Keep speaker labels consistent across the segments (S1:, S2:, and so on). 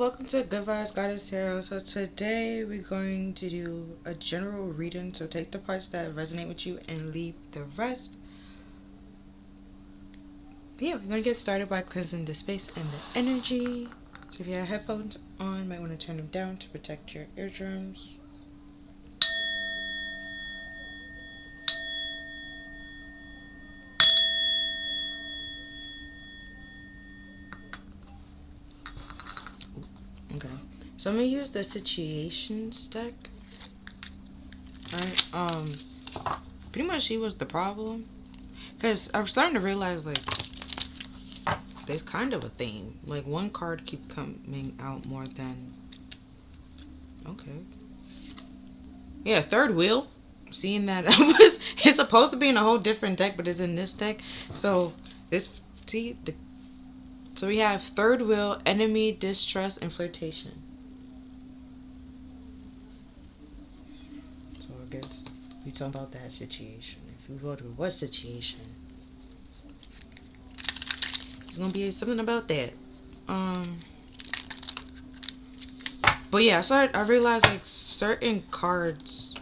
S1: welcome to Good Vibes Goddess Tarot. So today we're going to do a general reading. So take the parts that resonate with you and leave the rest. Yeah, we're going to get started by cleansing the space and the energy. So if you have headphones on, you might want to turn them down to protect your eardrums. Okay, so I'm gonna use the situations deck. Alright, pretty much she was the problem. Cause I'm starting to realize like there's kind of a theme. Like one card keep coming out more than okay. Yeah, third wheel. Seeing that it's supposed to be in a whole different deck, but it's in this deck. So so we have third wheel, enemy, distrust, and flirtation. So I guess we talking about that situation. If we go to what situation, it's gonna be something about that. But yeah, so I realized like certain cards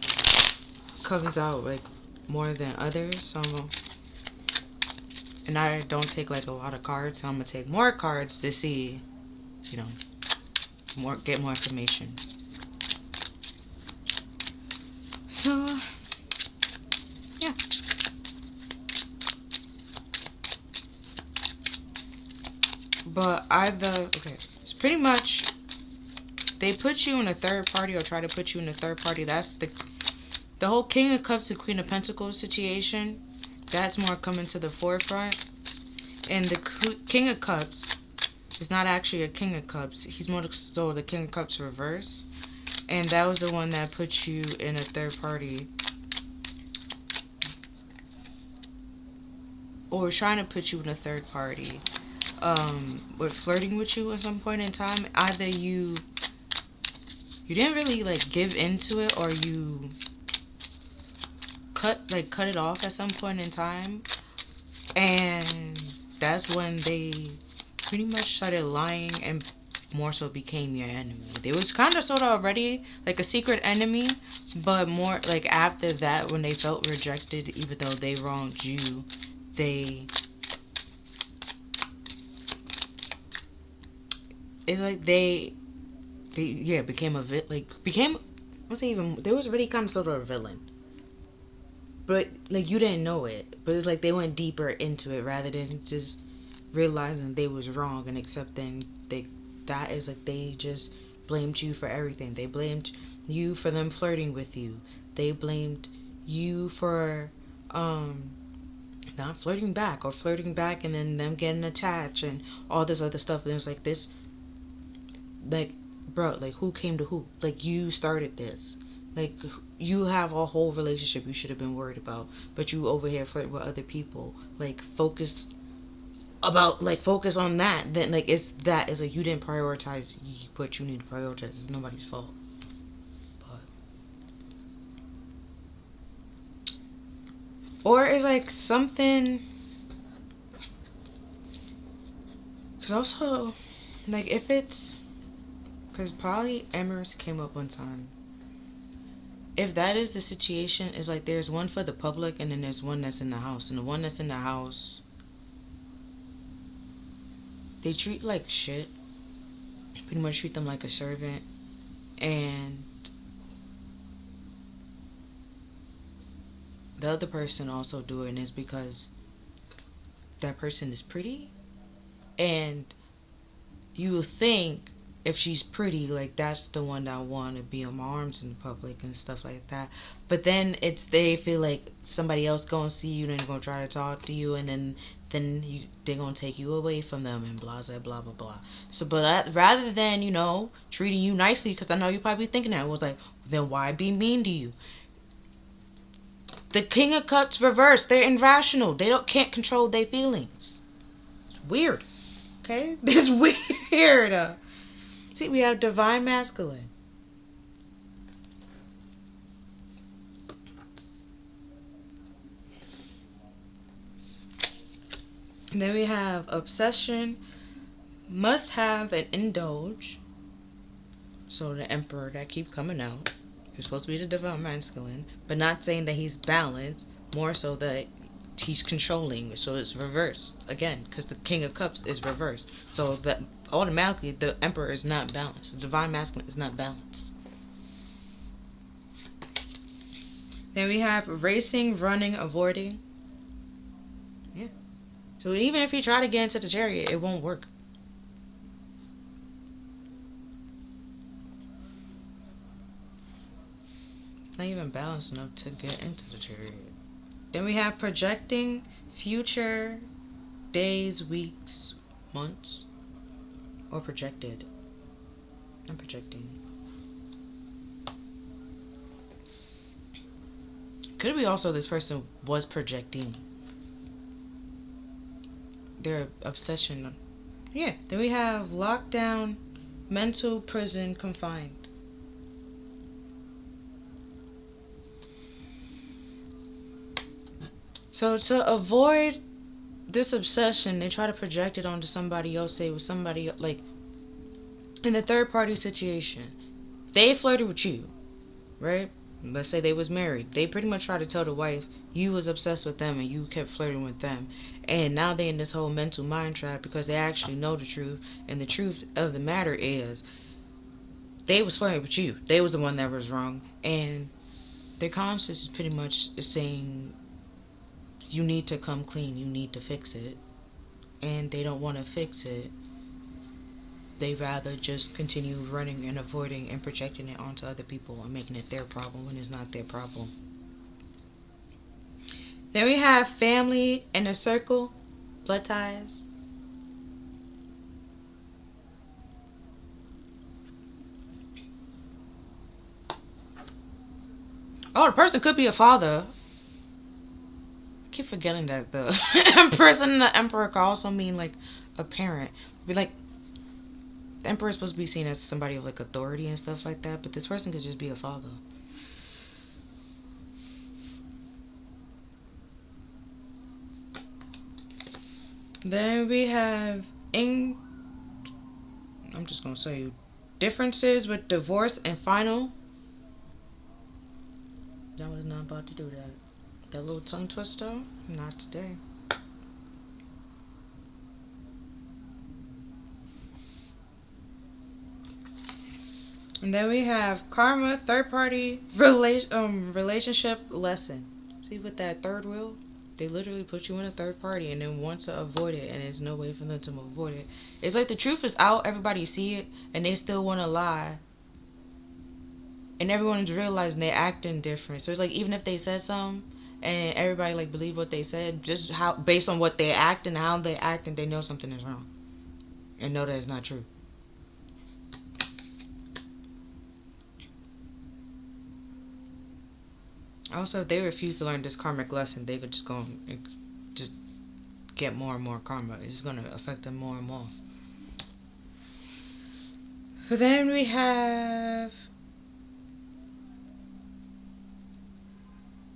S1: comes out like more than others. So and I don't take like a lot of cards, so I'm gonna take more cards to see, get more information. So yeah. But it's pretty much they put you in a third party or try to put you in a third party. That's the whole King of Cups and Queen of Pentacles situation. That's more coming to the forefront. And the King of Cups is not actually a King of Cups. He's more so the King of Cups reverse. And that was the one that put you in a third party. Or was trying to put you in a third party. With flirting with you at some point in time. Either you didn't really like give into it, or you cut it off at some point in time, and that's when they pretty much started lying and more so became your enemy. They was kind of sort of already like a secret enemy, but more like after that, when they felt rejected, even though they wronged you, became they was already kind of sort of a villain. But, like, you didn't know it. But it's like they went deeper into it rather than just realizing they was wrong and accepting they just blamed you for everything. They blamed you for them flirting with you. They blamed you for not flirting back, or flirting back and then them getting attached and all this other stuff. And it was like this, like, bro, like, who came to who? Like, you started this. Like, you have a whole relationship you should have been worried about, but you over here flirt with other people. Like, focus on that. Then, like, it's like you didn't prioritize what you need to prioritize. It's nobody's fault. Or it's like something. Because also, like, if it's. Because polyamorous came up one time. If that is the situation, it's like there's one for the public and then there's one that's in the house. And the one that's in the house, they treat like shit. Pretty much treat them like a servant. And the other person also doing is because that person is pretty. And you think if she's pretty, like, that's the one that want to be on my arms in public and stuff like that. But then they feel like somebody else gonna see you and gonna try to talk to you, and then they're gonna take you away from them and blah blah blah blah. So, but rather than treating you nicely, because I know you're probably thinking that, was like, then why be mean to you? The King of Cups reverse. They're irrational. They can't control their feelings. It's weird. Okay, this weird. See, we have divine masculine. And then we have obsession, must have, and indulge. So the emperor that keep coming out, he's supposed to be the divine masculine, but not saying that he's balanced, more so that he's controlling. So it's reversed again, because the king of cups is reversed. So that automatically the emperor is not balanced. The divine masculine is not balanced. Then we have racing, running, avoiding. Yeah. So even if you try to get into the chariot, it won't work. It's not even balanced enough to get into the chariot. Then we have projecting, future, days, weeks, months, or projected. I'm projecting. Could be also this person was projecting their obsession. Yeah. Then we have lockdown, mental prison, confined. So to avoid this obsession, they try to project it onto somebody else. Say it was somebody like in the third party situation. They flirted with you, right? Let's say they was married. They pretty much try to tell the wife you was obsessed with them and you kept flirting with them. And now they in this whole mental mind trap because they actually know the truth. And the truth of the matter is they was flirting with you. They was the one that was wrong. And their conscience is pretty much saying you need to come clean. You need to fix it. And they don't want to fix it. They rather just continue running and avoiding and projecting it onto other people and making it their problem when it's not their problem. Then we have family, inner circle, blood ties. Oh, the person could be a father. I keep forgetting that the person and the emperor could also mean like a parent. Be like, the emperor is supposed to be seen as somebody of like authority and stuff like that, but this person could just be a father. Then we have I'm just gonna say differences with divorce and final. I was not about to do that. That little tongue twister, not today. And then we have karma, third party relationship lesson. See with that third wheel? They literally put you in a third party and then want to avoid it, and there's no way for them to avoid it. It's like the truth is out, everybody see it, and they still want to lie. And everyone's realizing they're acting different. So it's like even if they said something and everybody like believe what they said, just how based on what they act and how they act, and they know something is wrong. And know that it's not true. Also, if they refuse to learn this karmic lesson, they could just go and just get more and more karma. It's just going to affect them more and more. But then we have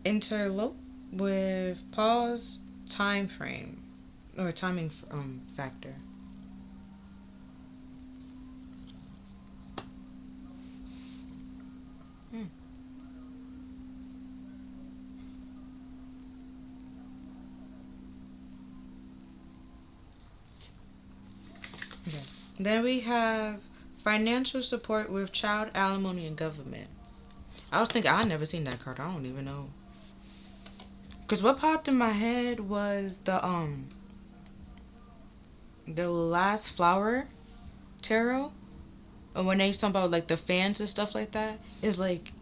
S1: interlope with pause, time frame, or timing factor. Okay. Then we have financial support with child alimony and government. I was thinking, I never seen that card. I don't even know. Because what popped in my head was the last flower tarot. And when they talk about like the fans and stuff like that, is like,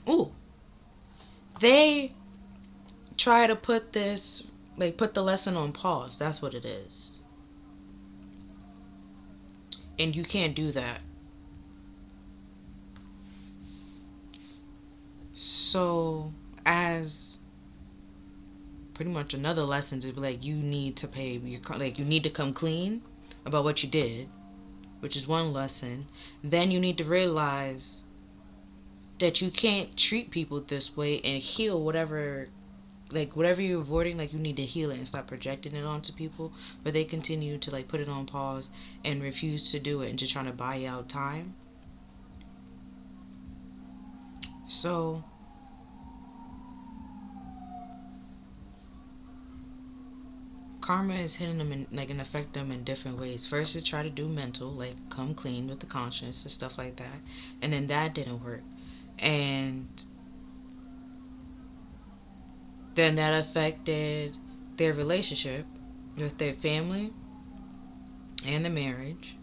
S1: ooh, they try to put this, like put the lesson on pause. That's what it is. And you can't do that. So, as pretty much another lesson to be like, you need to pay your, like you need to come clean about what you did, which is one lesson. Then you need to realize that you can't treat people this way and heal whatever like whatever you're avoiding, like you need to heal it and stop projecting it onto people. But they continue to like put it on pause and refuse to do it and just trying to buy out time. So karma is hitting them and like and affect them in different ways. First, to try to do mental, like come clean with the conscience and stuff like that, and then that didn't work, and then that affected their relationship with their family and the marriage,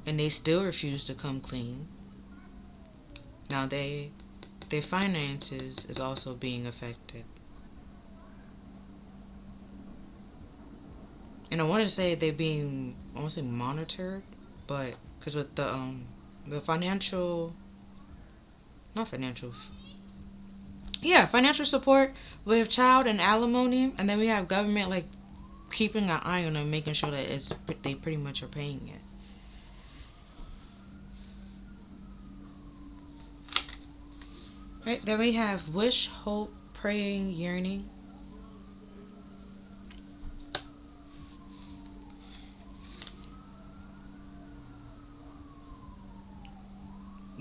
S1: and they still refuse to come clean. Now their finances is also being affected. And I wanted to say they're being, I won't say monitored, but because with the financial, not financial, yeah, financial support with child and alimony, and then we have government like keeping an eye on them, making sure that they pretty much are paying it. Right, then we have wish, hope, praying, yearning.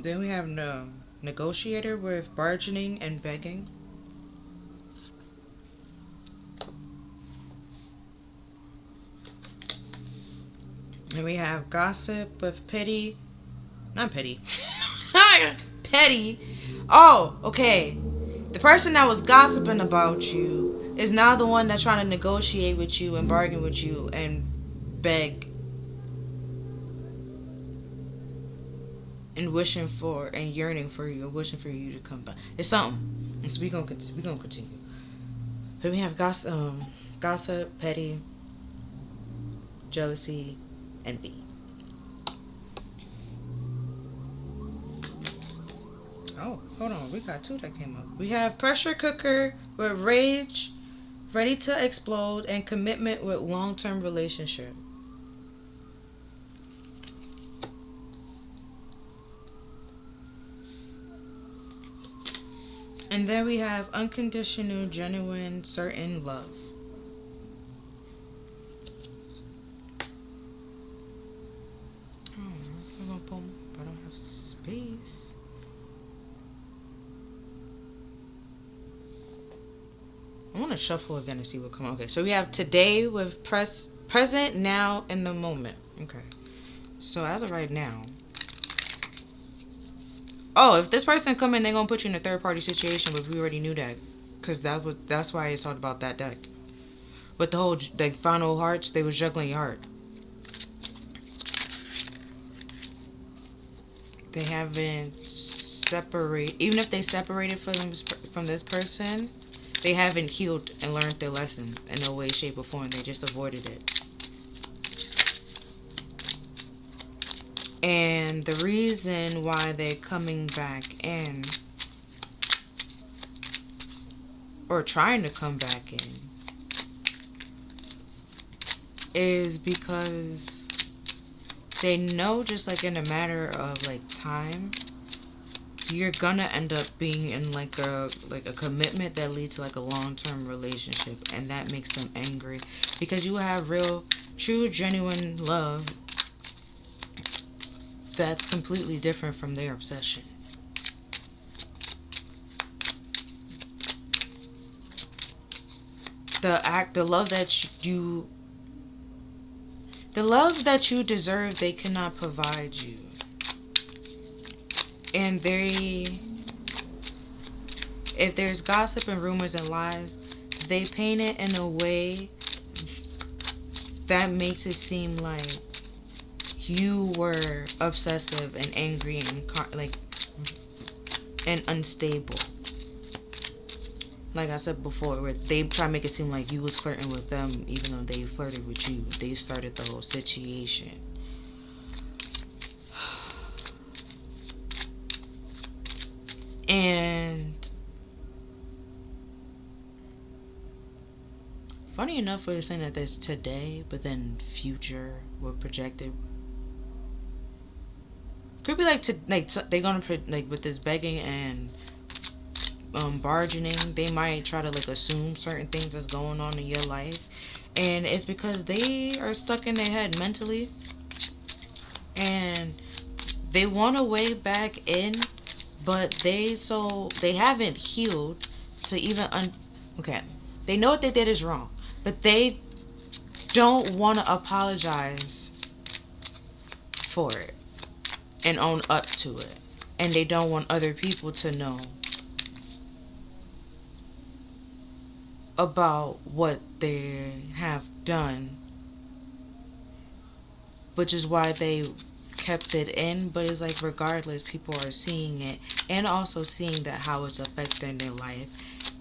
S1: Then we have no negotiator with bargaining and begging. And we have gossip with pity. Not pity. Petty. Oh, okay. The person that was gossiping about you is now the one that's trying to negotiate with you and bargain with you and beg and wishing for and yearning for you, wishing for you to come back. It's something. And so we gonna continue. So we have gossip, petty, jealousy, envy. Oh, hold on. We got two that came up. We have pressure cooker with rage, ready to explode, and commitment with long-term relationship. And then we have unconditional, genuine, certain love. I don't have space. I want to shuffle again to see what comes. Okay, so we have today with present, now, in the moment. Okay, so as of right now. Oh, if this person come in, they're gonna put you in a third party situation, but we already knew that, cause that's why I talked about that deck. But the whole final hearts, they was juggling your heart. They haven't separated, even if they separated from this person, they haven't healed and learned their lesson in no way, shape, or form. They just avoided it. And the reason why they're coming back in, or trying to come back in, is because they know, just like in a matter of like time, you're gonna end up being in like a commitment that leads to like a long-term relationship, and that makes them angry because you have real, true, genuine love that's completely different from their obsession. The love that you deserve, they cannot provide you. And if there's gossip and rumors and lies, they paint it in a way that makes it seem like you were obsessive and angry and unstable. Like I said before, where they try to make it seem like you was flirting with them, even though they flirted with you. They started the whole situation. And funny enough, we're saying that there's today, but then future were projected. Could be they're gonna with this begging and bargaining. They might try to like assume certain things that's going on in your life, and it's because they are stuck in their head mentally, and they want a way back in, but they haven't healed to even okay. They know what they did is wrong, but they don't want to apologize for it and own up to it, and they don't want other people to know about what they have done, which is why they kept it in. But it's like regardless, people are seeing it and also seeing that how it's affecting their life,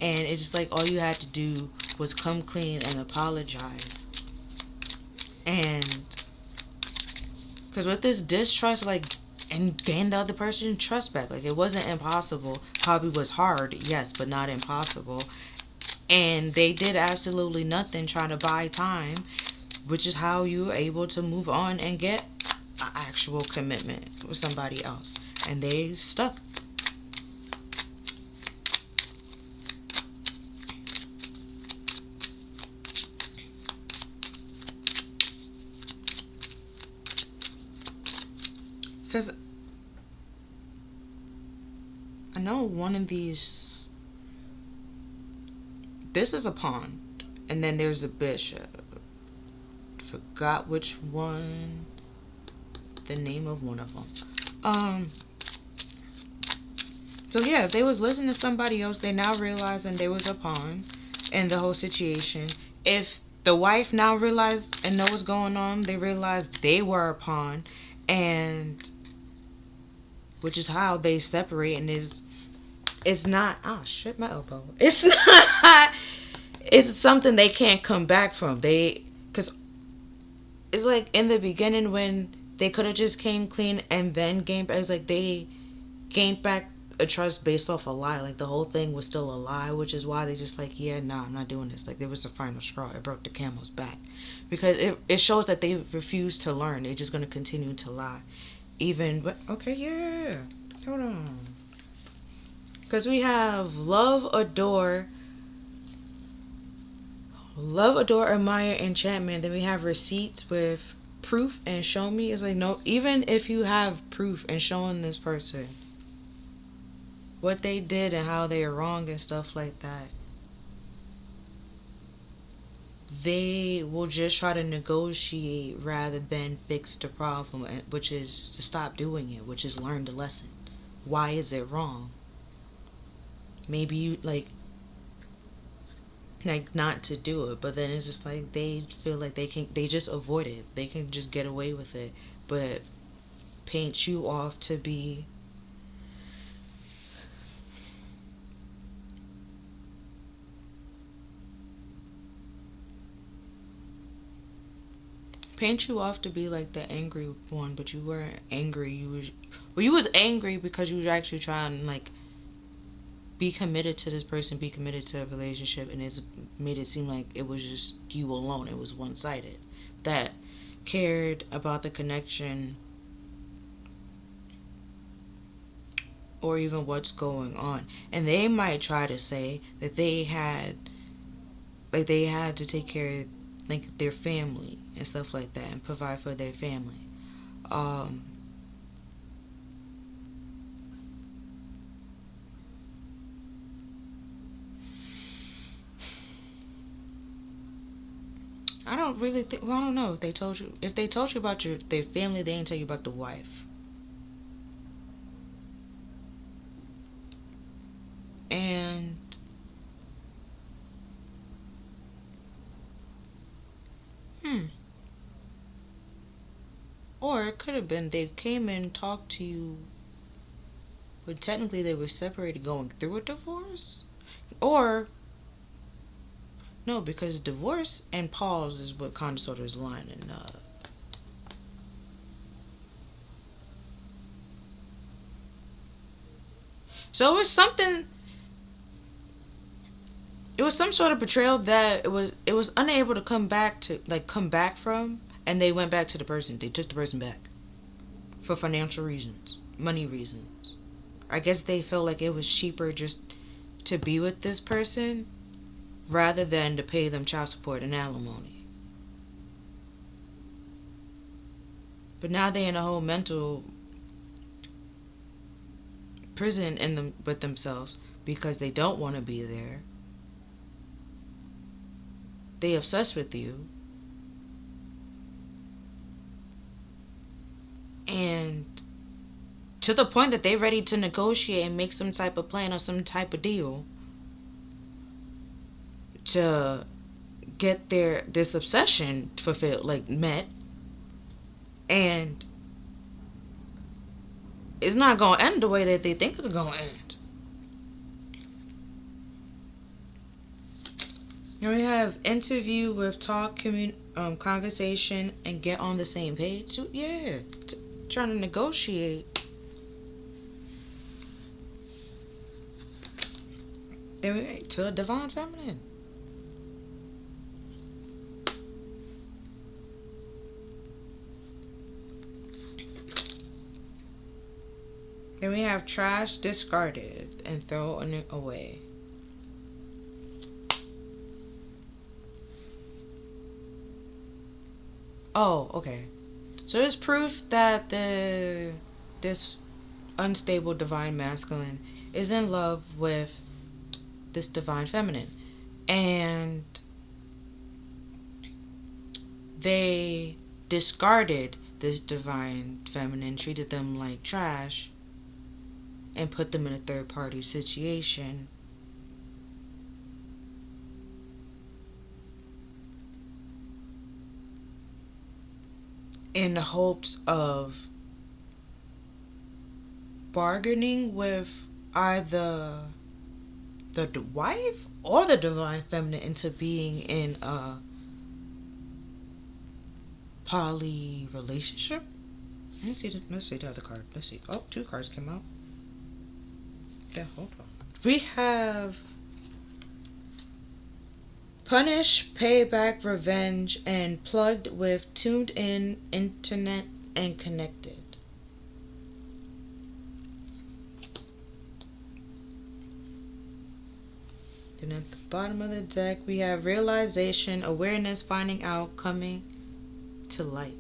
S1: and it's just like all you had to do was come clean and apologize. And because with this distrust, like, and gain the other person's trust back, like, it wasn't impossible. Probably was hard, yes, but not impossible. And they did absolutely nothing trying to buy time, which is how you were able to move on and get an actual commitment with somebody else. And they stuck. Because I know one of these, this is a pond, and then there's a bishop. Forgot which one, the name of one of them. So yeah, if they was listening to somebody else, they now realizing there was a pawn in the whole situation. If the wife now realized and know what's going on, they realized they were a pawn, and which is how they separate. And it's not, oh shit, my elbow. It's not, it's something they can't come back from. Because it's like in the beginning when they could have just came clean and then gained back. It's like they gained back a trust based off a lie. Like the whole thing was still a lie, which is why they just like, yeah, nah, I'm not doing this. Like there was the final straw. It broke the camel's back. Because it shows that they refuse to learn. They're just going to continue to lie. Even, but okay, yeah. Hold on. Because we have love, adore, admire, enchantment. Then we have receipts with proof and show me. It's like, no, even if you have proof and showing this person what they did and how they're wrong and stuff like that, they will just try to negotiate rather than fix the problem, which is to stop doing it, which is learn the lesson. Why is it wrong? Maybe you like not to do it, but then it's just like they feel like they just avoid it. They can just get away with it, but paint you off to be like the angry one, but you weren't angry. You was angry because you was actually trying to like be committed to this person, be committed to a relationship, and it's made it seem like it was just you alone. It was one-sided. That cared about the connection or even what's going on. And they might try to say that they had to take care of like their family and stuff like that and provide for their family. I don't really think. Well, I don't know if they told you. If they told you about their family, they didn't tell you about the wife. And or it could have been they came and talked to you, but technically they were separated, going through a divorce, or no, because divorce and pause is what kind of sort of is lining up. So it was something. It was some sort of betrayal that it was unable to come back from, and they went back to the person. They took the person back for financial reasons, money reasons. I guess they felt like it was cheaper just to be with this person rather than to pay them child support and alimony. But now they're in a whole mental prison with themselves because they don't want to be there. They obsessed with you. And to the point that they're ready to negotiate and make some type of plan or some type of deal to get this obsession fulfilled, like met. And it's not going to end the way that they think it's going to end. And we have interview with talk, conversation, and get on the same page. So, yeah, trying to negotiate. Then we went to a divine feminine. Then we have trash discarded and thrown it away. Oh, okay. So it's proof that this unstable divine masculine is in love with this divine feminine. And they discarded this divine feminine, treated them like trash, and put them in a third-party situation. In the hopes of bargaining with either the wife or the divine feminine into being in a poly relationship. Let's see the other card. Let's see. Oh, 2 cards came out. Yeah, hold on. We have punish, payback, revenge, and plugged with tuned in, internet, and connected. Then at the bottom of the deck, we have realization, awareness, finding out, coming to light.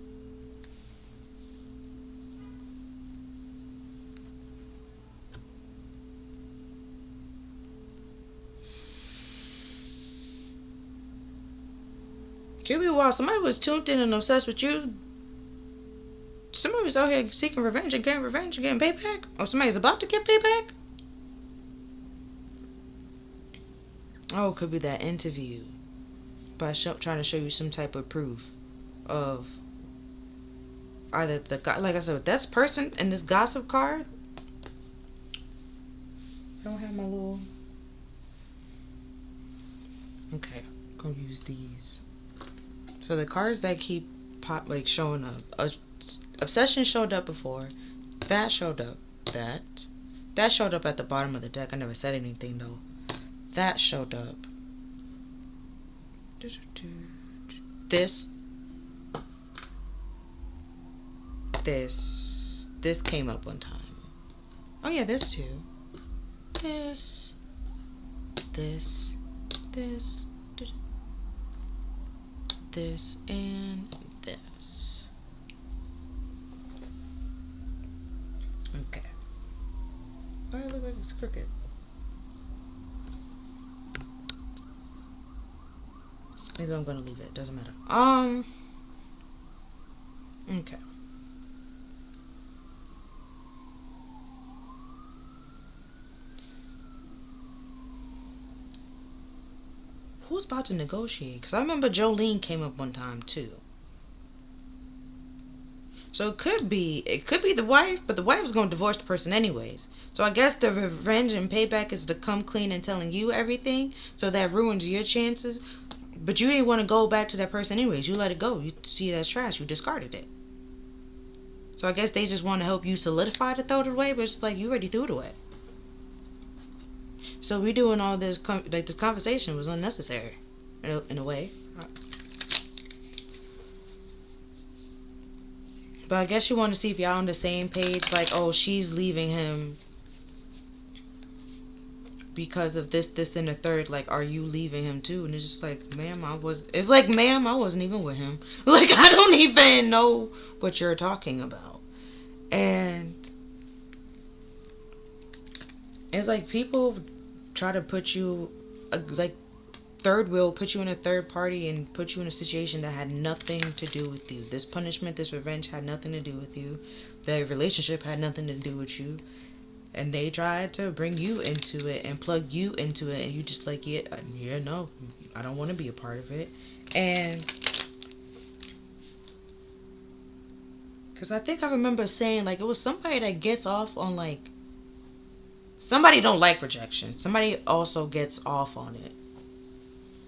S1: Could be while somebody was tuned in and obsessed with you, somebody was out here seeking revenge and getting payback, or somebody's about to get payback. Oh, it could be that interview by trying to show you some type of proof of either the guy, like I said, with this person in this gossip card. I don't have my little. Okay, I'm gonna use these. For the cards that keep showing up, obsession showed up before. That showed up. That showed up at the bottom of the deck. I never said anything though. That showed up. This came up one time. Oh yeah, this too. This and this. Okay. Why does it look like it's crooked? Maybe I'm gonna leave it. Doesn't matter. Okay. Who's about to negotiate? Because I remember Jolene came up one time too. So it could be the wife, but the wife is going to divorce the person anyways. So I guess the revenge and payback is to come clean and telling you everything, so that ruins your chances. But you didn't want to go back to that person anyways. You let it go. You see it as trash. You discarded it. So I guess they just want to help you solidify to throw it away, but it's like you already threw it away. So we doing all this, this conversation was unnecessary, in a way. But I guess you want to see if y'all on the same page, like, oh, she's leaving him because of this, and the third. Like, are you leaving him too? And it's just like, ma'am, it's like, ma'am, I wasn't even with him. Like, I don't even know what you're talking about. And it's like people try to put you, like, third wheel, put you in a third party and put you in a situation that had nothing to do with you. This punishment, this revenge had nothing to do with you. The relationship had nothing to do with you. And they tried to bring you into it and plug you into it, and you just like, yeah, no, I don't want to be a part of it. And because I think I remember saying, like, it was somebody that gets off on, like, somebody don't like rejection. Somebody also gets off on it.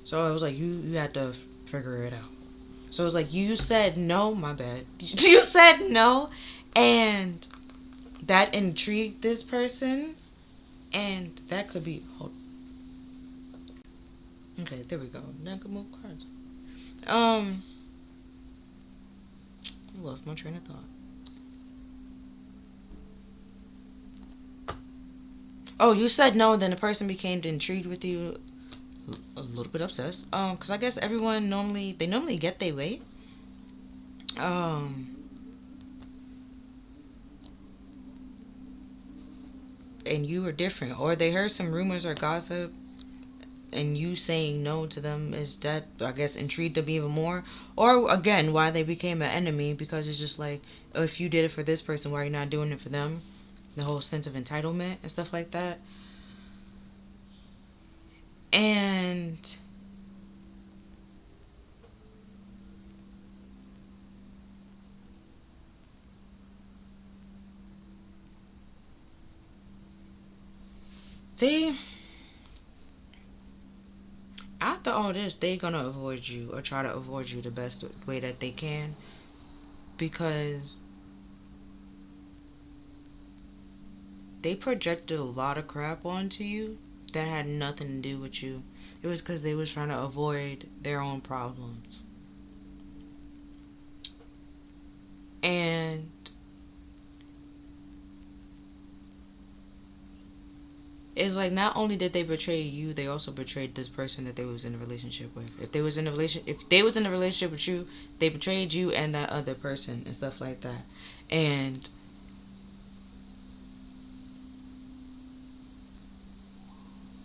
S1: So it was like, you had to figure it out. So it was like, you said no, my bad. You said no, and that intrigued this person, and that could be... Okay, there we go. Now I can move cards. I lost my train of thought. Oh, you said no, and then the person became intrigued with you, a little bit obsessed. Because I guess everyone normally get their way. And you were different, or they heard some rumors or gossip, and you saying no to them is that, I guess, intrigued them even more. Or again, why they became an enemy, because it's just like, if you did it for this person, why are you not doing it for them? The whole sense of entitlement and stuff like that. And they, after all this, they're gonna avoid you, or try to avoid you the best way that they can, because they projected a lot of crap onto you that had nothing to do with you. It was because they was trying to avoid their own problems. And it's like, not only did they betray you, they also betrayed this person that they was in a relationship with. If they was in a relationship with you, they betrayed you and that other person and stuff like that. And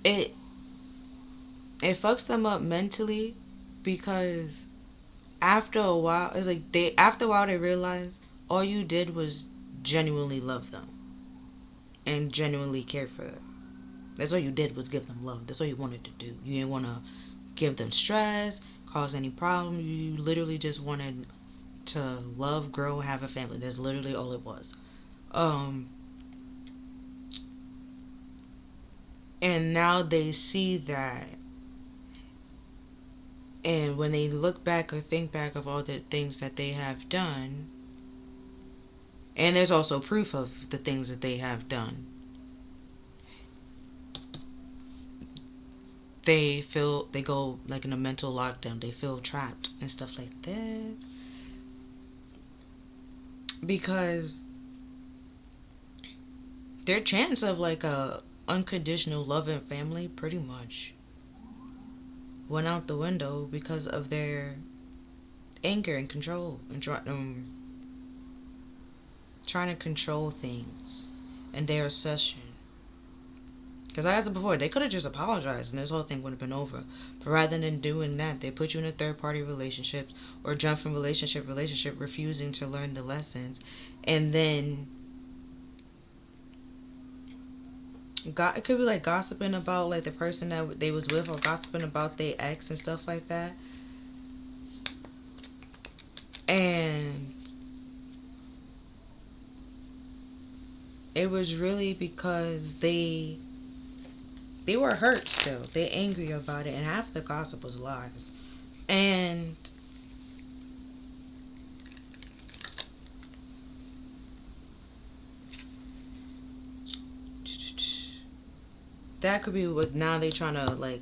S1: it fucks them up mentally, because after a while, it's like, after a while they realize all you did was genuinely love them and genuinely care for them. That's all you did, was give them love. That's all you wanted to do. You didn't want to give them stress, cause any problem. You literally just wanted to love, grow, have a family. That's literally all it was. And now they see that, and when they look back or think back of all the things that they have done, and there's also proof of the things that they have done, they go like in a mental lockdown. They feel trapped and stuff like that, because their chance of like a unconditional love and family pretty much went out the window because of their anger and control, and trying to control things, and their obsession. Because like I said before, they could have just apologized and this whole thing would have been over. But rather than doing that, they put you in a third-party relationship, or jump from relationship, refusing to learn the lessons. And then it could be like gossiping about like the person that they was with, or gossiping about their ex and stuff like that. And it was really because they were hurt still. They angry about it, and half the gossip was lies. And that could be what now they trying to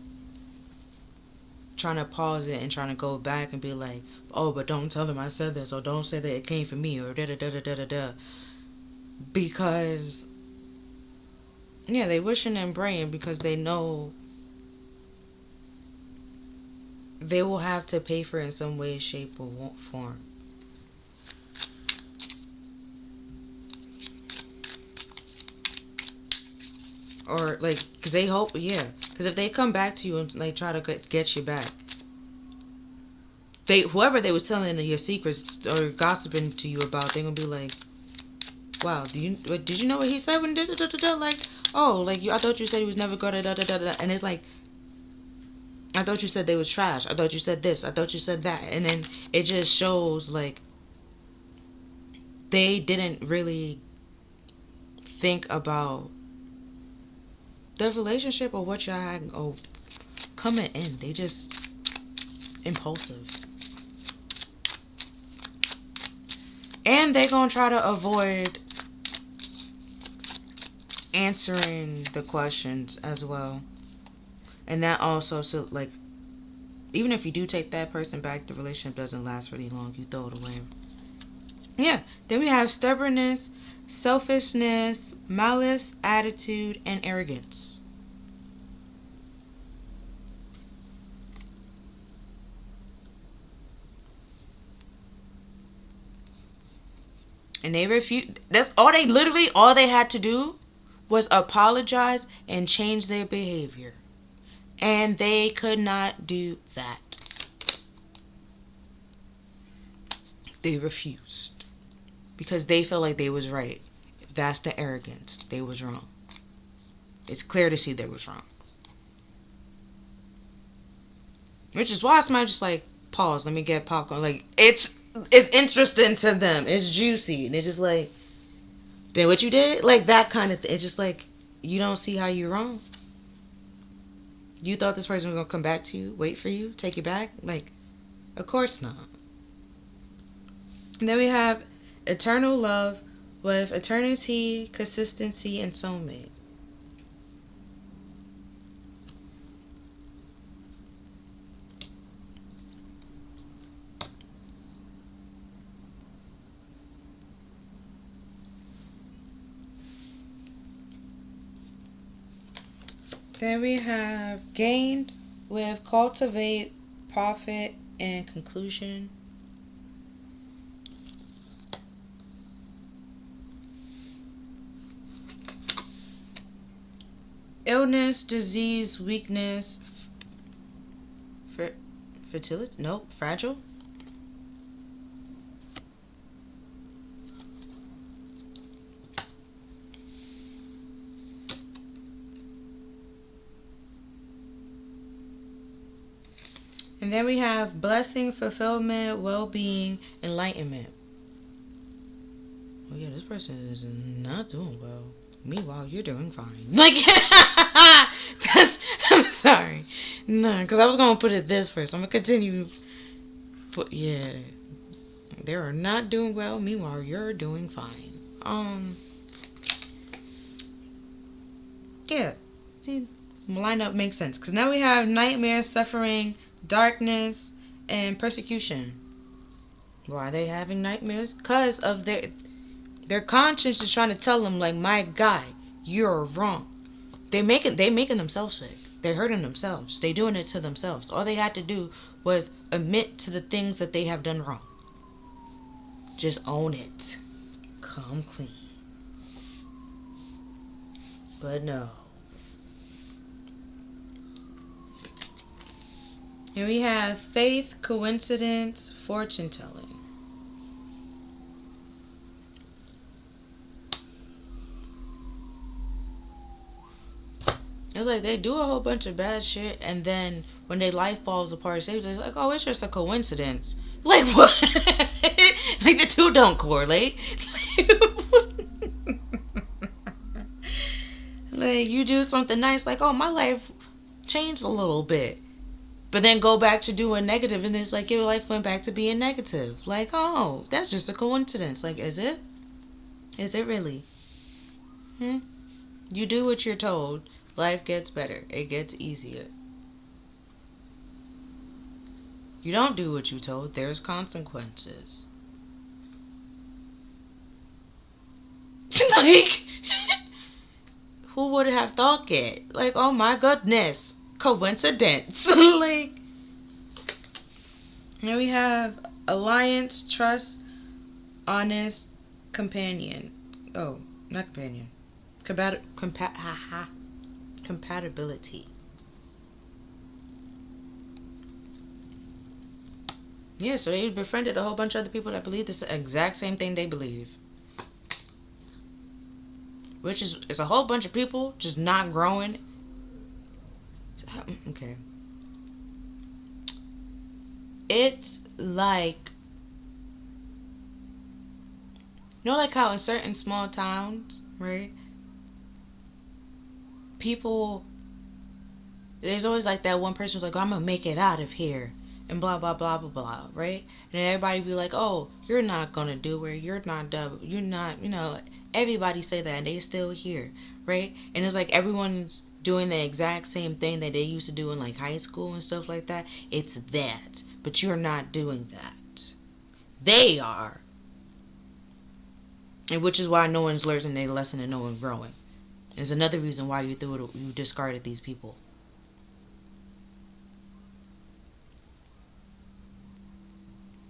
S1: pause it and trying to go back and be like, oh, but don't tell them I said this, or don't say that it came from me, or da da da da da da da. Because Yeah, they wishing and praying because they know they will have to pay for it in some way, shape, or form. Or like, cause they hope, yeah. Cause if they come back to you and like try to get you back, whoever they was telling your secrets or gossiping to you about, they gonna be like, wow, did you know what he said when da da da da? Like, oh, like I thought you said he was never gonna da da da da. And it's like, I thought you said they was trash. I thought you said this. I thought you said that. And then it just shows like they didn't really think about the relationship or what y'all had coming in. They just impulsive. And they gonna try to avoid answering the questions as well. And that also, so like, even if you do take that person back, the relationship doesn't last really long. You throw it away. Yeah. Then we have stubbornness, selfishness, malice, attitude, and arrogance. And they refused. That's all they had to do was apologize and change their behavior. And they could not do that. They refused. Because they felt like they was right. That's the arrogance. They was wrong. It's clear to see they was wrong. Which is why somebody just like, pause, let me get popcorn. Like, it's interesting to them. It's juicy. And it's just like, then what you did? Like, that kind of thing. It's just like, you don't see how you're wrong. You thought this person was going to come back to you, wait for you, take you back? Like, of course not. And then we have eternal love with eternity, consistency, and soulmate. Then we have gained with cultivate, profit, and conclusion. Illness, disease, weakness, fertility? Nope, fragile. And then we have blessing, fulfillment, well-being, enlightenment. Oh yeah, this person is not doing well. Meanwhile, you're doing fine. Like, I'm sorry. No, because I was going to put it this first. I'm going to continue. But yeah, they are not doing well. Meanwhile, you're doing fine. Yeah. See, lineup makes sense. Because now we have nightmare, suffering, darkness, and persecution. Why are they having nightmares? Because of their conscience is trying to tell them, like, my guy, you're wrong. They making themselves sick. They're hurting themselves. They're doing it to themselves. All they had to do was admit to the things that they have done wrong. Just own it. Come clean. But no. Here we have faith, coincidence, fortune telling. It's like they do a whole bunch of bad shit, and then when their life falls apart, they're like, oh, it's just a coincidence. Like, what? Like, the two don't correlate. Like, you do something nice, like, oh, my life changed a little bit. But then go back to doing negative, and it's like your life went back to being negative. Like, oh, that's just a coincidence. Like, is it? Is it really? You do what you're told. Life gets better. It gets easier. You don't do what you're told. There's consequences. Like, who would have thought it? Like, oh my goodness, coincidence. Like, here we have alliance, trust, honest, companion. Oh, not companion. Compatibility. Yeah, so they befriended a whole bunch of other people that believe the exact same thing they believe. Which is, it's a whole bunch of people just not growing. Okay. It's like, you know, like how in certain small towns, right? People, there's always like that one person who's like, oh, I'm gonna make it out of here. And blah, blah, blah, blah, blah, right? And then everybody be like, oh, you're not gonna do it. You're not done. You're not, you know, everybody say that and they still here, right? And it's like everyone's doing the exact same thing that they used to do in like high school and stuff like that. It's that. But you're not doing that. They are. And which is why no one's learning their lesson and no one's growing. There's another reason why you discarded these people.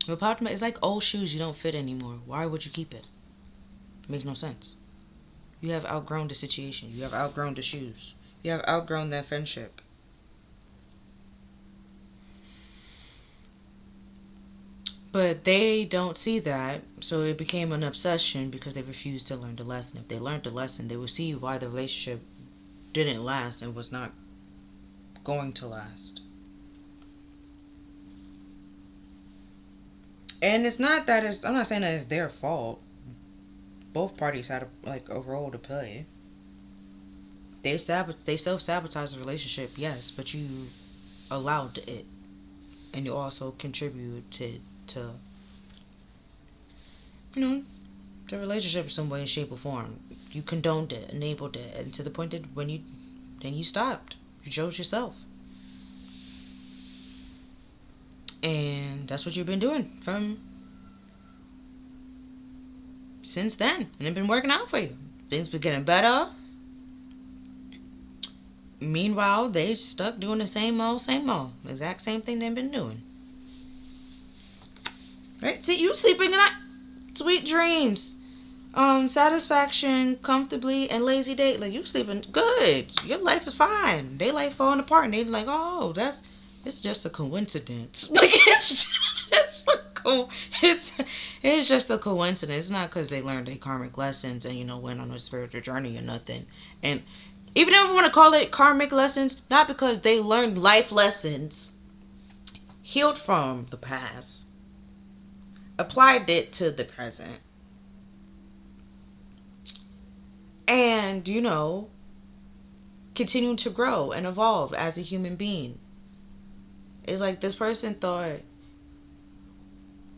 S1: But problem is, it's like old shoes you don't fit anymore. Why would you keep it? It makes no sense. You have outgrown the situation. You have outgrown the shoes. You have outgrown that friendship. But they don't see that, so it became an obsession because they refused to learn the lesson. If they learned the lesson, they would see why the relationship didn't last and was not going to last. And it's not that it's, I'm not saying that it's their fault. Both parties had a role to play. They self-sabotage the relationship, yes, but you allowed it. And you also contributed to you know, the relationship in some way, shape, or form. You condoned it, enabled it, and to the point that when you stopped. You chose yourself. And that's what you've been doing since then. And it's been working out for you. Things been getting better. Meanwhile, they stuck doing the same old. Exact same thing they've been doing. Right? See, you sleeping tonight. Sweet dreams. Satisfaction, comfortably, and lazy day. Like, you sleeping good. Your life is fine. They like falling apart, and they like, oh, it's just a coincidence. Like, it's just a coincidence. It's not because they learned their karmic lessons and, you know, went on a spiritual journey or nothing. And even if we want to call it karmic lessons, not because they learned life lessons, healed from the past, applied it to the present, and, you know, continue to grow and evolve as a human being. It's like this person thought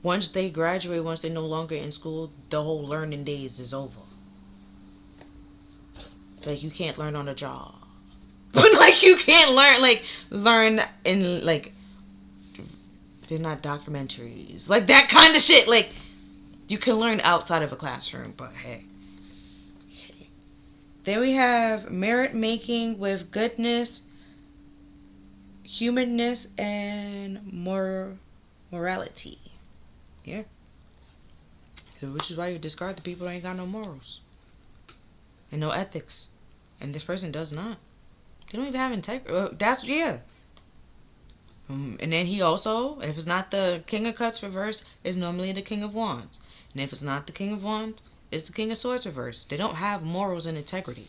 S1: once they graduate, once they're no longer in school, the whole learning days is over. Like, you can't learn on the job. But, like, you can't learn in, like, they're not documentaries. Like, that kind of shit. Like, you can learn outside of a classroom, but hey. Then we have merit making with goodness, humanness, and morality. Yeah. Which is why you discard the people that ain't got no morals. And no ethics. And this person does not. They don't even have integrity. And then he also, if it's not the King of Cups reverse, is normally the King of Wands. And if it's not the King of Wands, it's the King of Swords reverse. They don't have morals and integrity.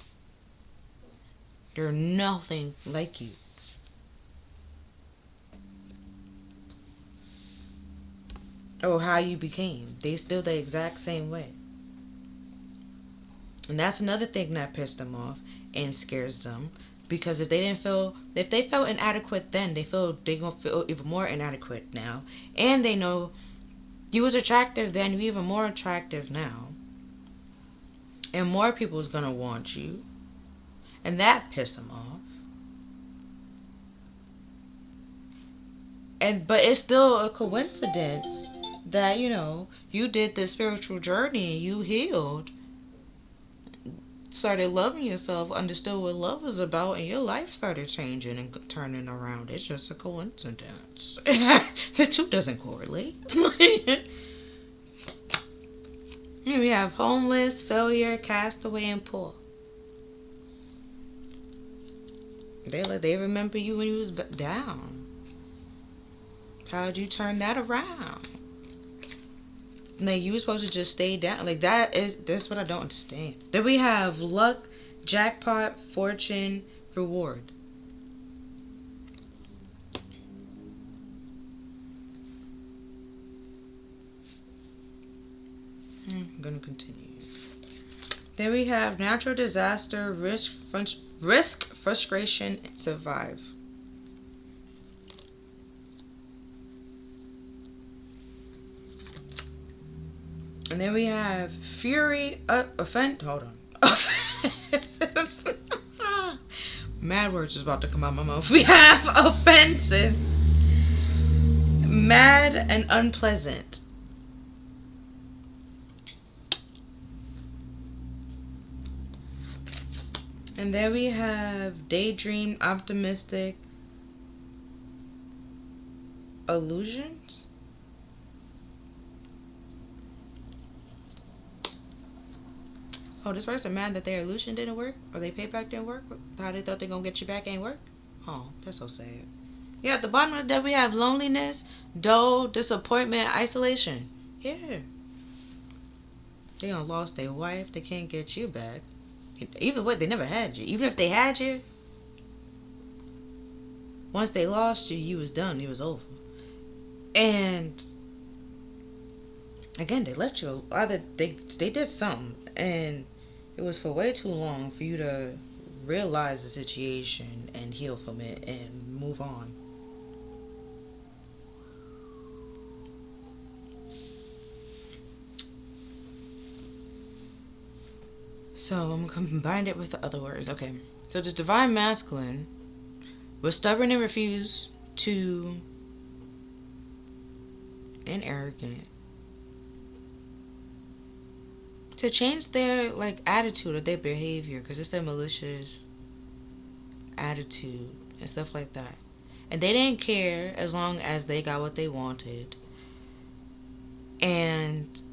S1: They're nothing like you. Or how you became. They still the exact same way. And that's another thing that pissed them off and scares them. Because if they felt inadequate then, they're gonna feel even more inadequate now. And they know you was attractive then, you're even more attractive now. And more people is gonna want you. And that pissed them off. But it's still a coincidence that, you know, you did the spiritual journey, you healed started loving yourself, understood what love was about, and your life started changing and turning around. It's just a coincidence. The two doesn't correlate. We have homeless, failure, castaway, and poor. They remember you when you was down. How'd you turn that around? Like, you were supposed to just stay down. Like, that's what I don't understand. Then we have luck, jackpot, fortune, reward. I'm gonna continue. Then we have natural disaster, risk, frustration, and survive. And then we have fury, offend. Hold on. Mad words is about to come out my mouth. We have offensive, mad, and unpleasant. And then we have daydream, optimistic, illusions. Oh, this person mad that their illusion didn't work? Or their payback didn't work? How they thought they gonna get you back ain't work? Oh, that's so sad. Yeah, at the bottom of the deck we have loneliness, dull, disappointment, isolation. Yeah. They done lost their wife. They can't get you back. Either way, they never had you. Even if they had you, once they lost you, you was done. It was over. And again, they left you. Either they did something, and it was for way too long for you to realize the situation and heal from it and move on. So I'm going to combine it with the other words. Okay. So the divine masculine was stubborn and refused to, and arrogant, to change their attitude or their behavior, because it's their malicious attitude and stuff like that. And they didn't care as long as they got what they wanted. And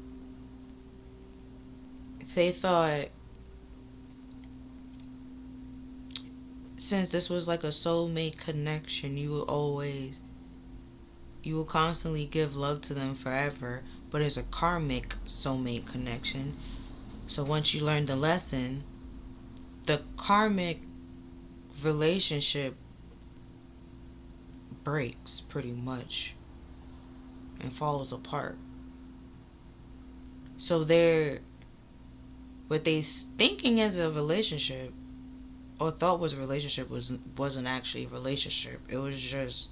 S1: they thought, since this was like a soulmate connection, you will constantly give love to them forever. But it's a karmic soulmate connection. So once you learn the lesson, the karmic relationship breaks pretty much and falls apart. So what they thinking as a relationship or thought was a relationship wasn't actually a relationship. It was just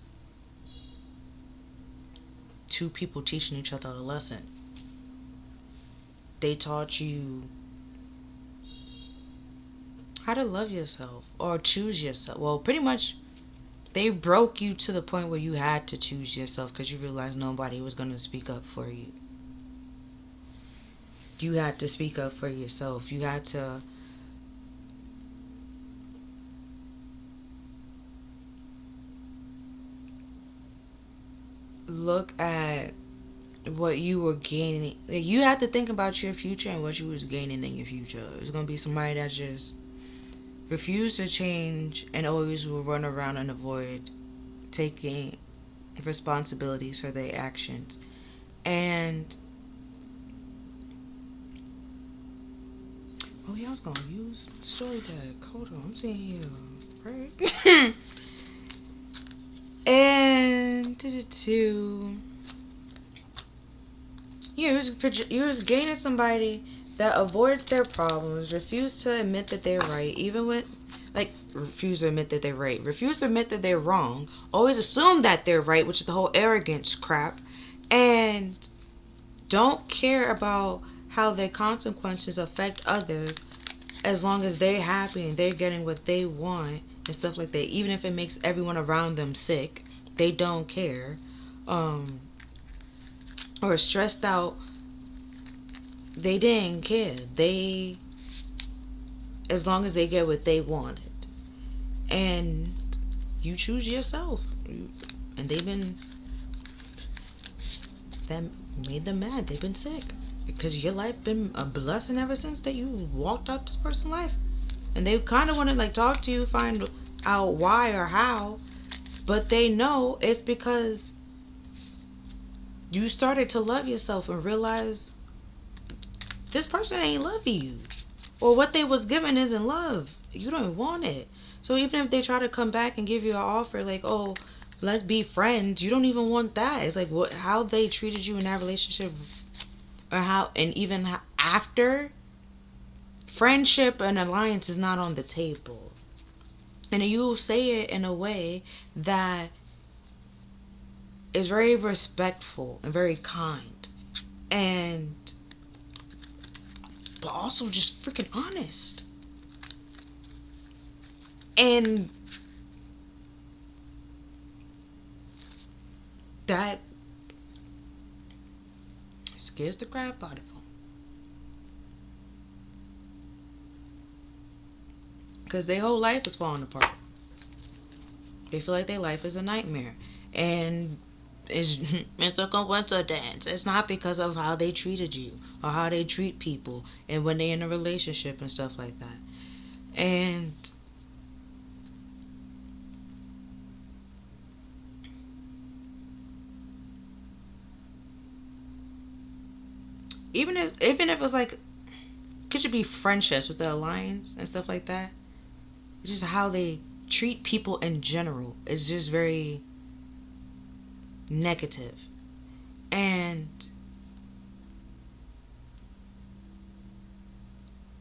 S1: two people teaching each other a lesson. They taught you how to love yourself or choose yourself. Well, pretty much they broke you to the point where you had to choose yourself because you realized nobody was going to speak up for you. You had to speak up for yourself. You had to look at what you were gaining. You had to think about your future and what you was gaining in your future. It's going to be somebody that just refused to change and always will run around and avoid taking responsibilities for their actions. And oh yeah, I was going to use story tag. Hold on, I'm seeing here. Right? And you was gaining somebody that avoids their problems, refuse to admit that they're right, even when refuse to admit that they're right, refuse to admit that they're wrong, always assume that they're right, which is the whole arrogance crap, and don't care about how their consequences affect others as long as they're happy and they're getting what they want and stuff like that. Even if it makes everyone around them sick, they don't care. Or stressed out, they didn't care. as long as they get what they wanted. And you choose yourself. And that made them mad. They've been sick. Because your life been a blessing ever since that you walked out this person's life. And they kind of want to like talk to you, find out why or how. But they know it's because you started to love yourself and realize this person ain't loving you. Or what they was given isn't love. You don't want it. So even if they try to come back and give you an offer like, oh, let's be friends, you don't even want that. It's like how they treated you in that relationship, or how, and even after, friendship and alliance is not on the table. And you say it in a way that is very respectful and very kind, and but also just freaking honest. And that scares the crap out of them. Because their whole life is falling apart. They feel like their life is a nightmare. And it's a coincidence. It's not because of how they treated you or how they treat people and when they're in a relationship and stuff like that. And even if it's like, could you be friendships with the alliance and stuff like that? It's just how they treat people in general. It's just very negative. And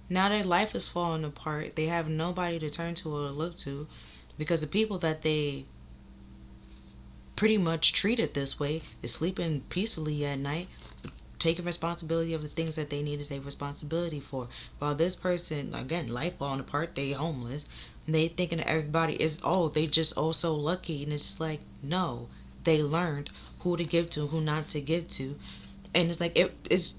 S1: now their life is falling apart. They have nobody to turn to or look to, because the people that they pretty much treated this way is sleeping peacefully at night, taking responsibility of the things that they need to take responsibility for. While this person, again, life falling apart, they homeless, and they thinking that everybody is, they just so lucky. And it's just like, no, they learned who to give to, who not to give to. And it's like, it's,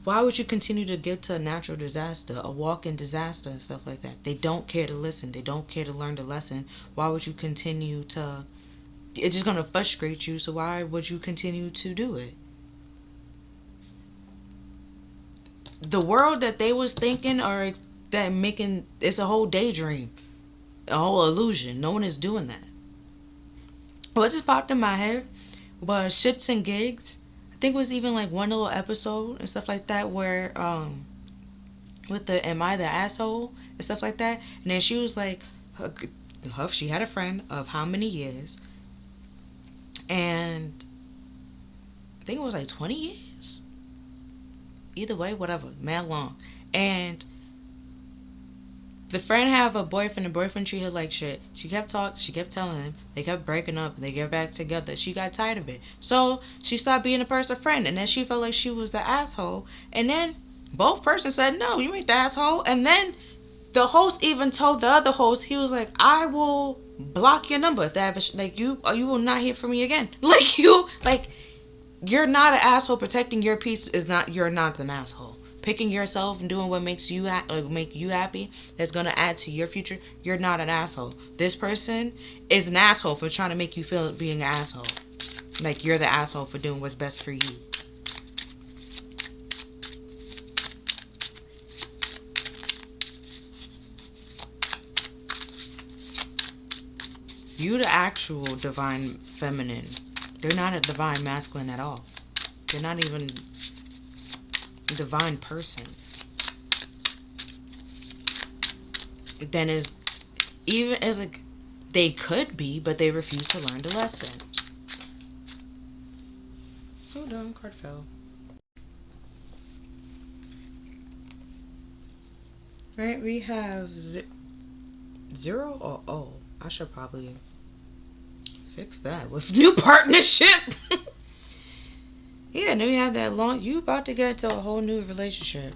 S1: why would you continue to give to a natural disaster, a walk-in disaster and stuff like that? They don't care to listen. They don't care to learn the lesson. Why would you continue to, it's just going to frustrate you, so why would you continue to do it? The world that they was thinking, or that making, it's a whole daydream, a whole illusion. No one is doing that. What just popped in my head was Shits and Gigs. I think it was even like one little episode and stuff like that where with the am I the asshole and stuff like that. And then she was like, she had a friend of how many years, and I think it was like 20 years. Either way, whatever, mad long. And the friend have a boyfriend. The boyfriend treated her like shit. She kept telling him. They kept breaking up. They get back together. She got tired of it. So she stopped being a person friend. And then she felt like she was the asshole. And then both persons said, no, you ain't the asshole. And then the host even told the other host, he was like, I will block your number if that ever, like, you will not hear from me again. You're not an asshole. Protecting your peace is not, you're not an asshole. Picking yourself and doing what makes you make you happy, that's going to add to your future, you're not an asshole. This person is an asshole for trying to make you feel being an asshole. Like you're the asshole for doing what's best for you. You the actual divine feminine. They're not a divine masculine at all. They're not even a divine person. Then is even as like they could be, but they refuse to learn the lesson. Hold on, card fell. Right, we have 0 or O. I should probably fix that with new partnership. Yeah, and then we have that long, you about to get into a whole new relationship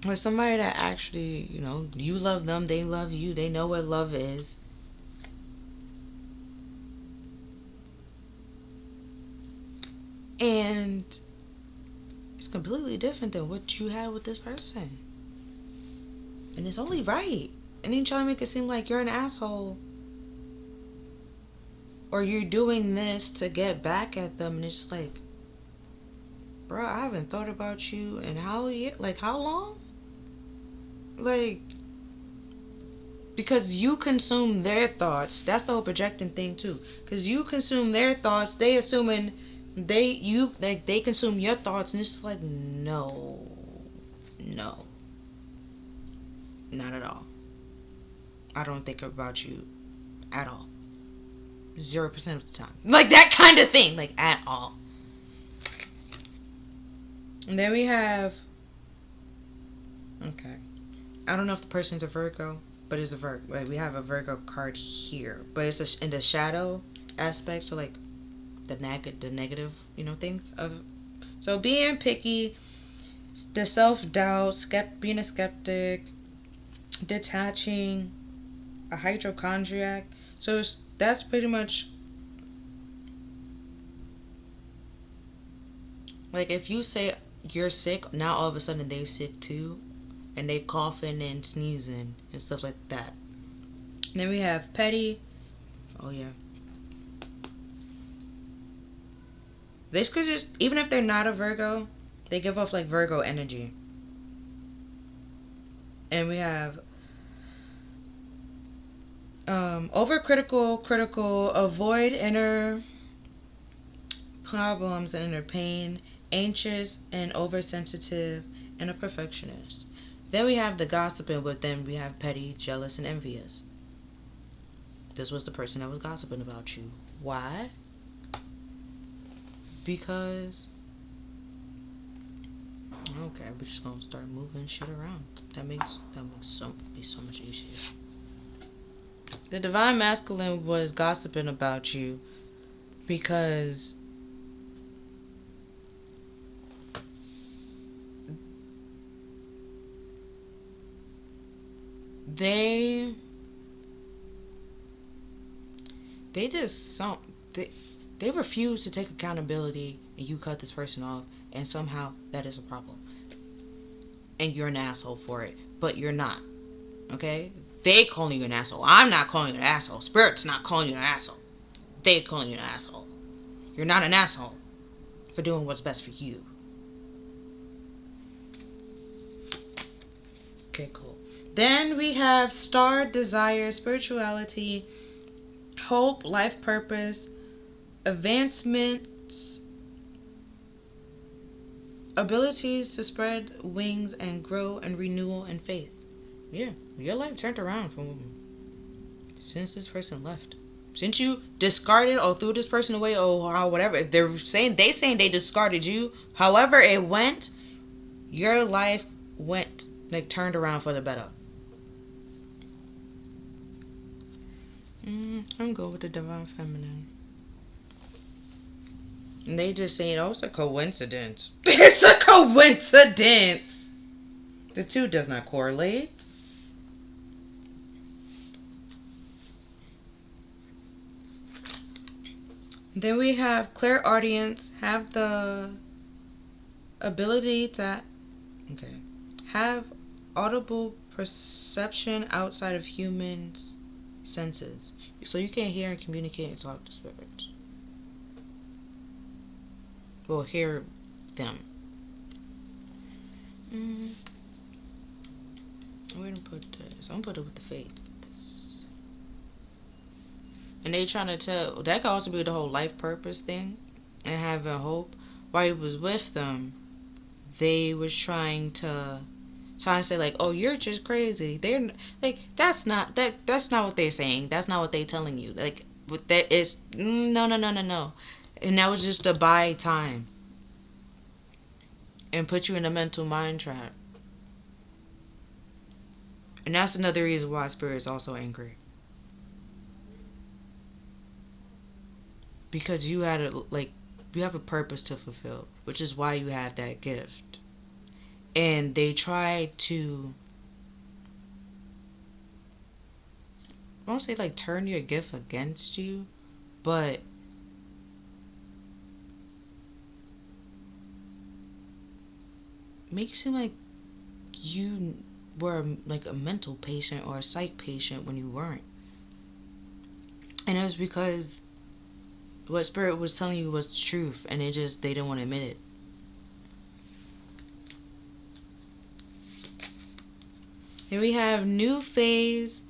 S1: with somebody that actually, you love them, they love you, they know what love is. And it's completely different than what you had with this person. And it's only right. And then trying to make it seem like you're an asshole. Or you're doing this to get back at them. And it's just like, bro, I haven't thought about you in how long? Like, because you consume their thoughts. That's the whole projecting thing too. Because you consume their thoughts, they assuming they consume your thoughts, and it's just like, no, not at all. I don't think about you at all. 0% of the time. Like that kind of thing. Like at all. And then we have, okay, I don't know if the person's a Virgo, but it's a Virgo. Like we have a Virgo card here, but it's in the shadow aspect. So like the negative, things of. So being picky, the self-doubt, being a skeptic, detaching, a hypochondriac. So that's pretty much like if you say you're sick, now all of a sudden they sick too, and they coughing and sneezing and stuff like that. And then we have petty. Oh yeah. This could just, even if they're not a Virgo, they give off like Virgo energy. And we have critical, avoid inner problems and inner pain, anxious and oversensitive, and a perfectionist. Then we have the gossiping, but then we have petty, jealous, and envious. This was the person that was gossiping about you. Why? Because okay, we're just gonna start moving shit around. That makes so much easier. The divine masculine was gossiping about you because they refuse to take accountability, and you cut this person off, and somehow that is a problem. And you're an asshole for it, but you're not. Okay? They calling you an asshole. I'm not calling you an asshole. Spirit's not calling you an asshole. They calling you an asshole. You're not an asshole for doing what's best for you. Okay, cool. Then we have star, desire, spirituality, hope, life purpose, advancements, abilities to spread wings and grow, and renewal and faith. Yeah, your life turned around since this person left. Since you discarded or threw this person away or whatever. If they're saying they discarded you, however it went, your life went like turned around for the better. I'm good with the divine feminine. And they just saying, oh, it's a coincidence. It's a coincidence. The two does not correlate. Then we have clairaudience, have the ability to have audible perception outside of humans' senses. So you can hear and communicate and talk to spirits. Well, hear them. Where to put this? I'm gonna put it with the faith. And they trying to tell, that could also be the whole life purpose thing and having hope. While he was with them, they was trying to say like, oh, you're just crazy. They're like, that's not what they're saying. That's not what they're telling you. Like, with that is no. And that was just to buy time and put you in a mental mind trap. And that's another reason why Spirit is also angry. Because you had you have a purpose to fulfill, which is why you have that gift. And they try to, I won't say like turn your gift against you, but make it seem like you were like a mental patient or a psych patient when you weren't. And it was because what spirit was telling you was truth, and they didn't want to admit it. Here we have new phase,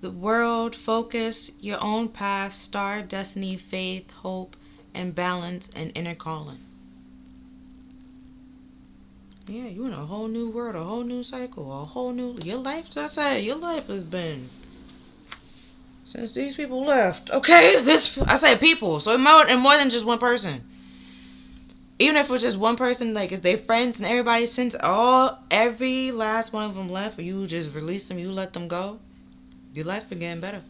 S1: the world, focus, your own path, star, destiny, faith, hope, and balance, and inner calling. Yeah, you in a whole new world, a whole new cycle, a whole new, your life, I said, your life has been, since these people left. Okay, I said people, so more than just one person. Even if it was just one person, like, if they friends and everybody, since every last one of them left, or you just release them, you let them go, your life been getting better.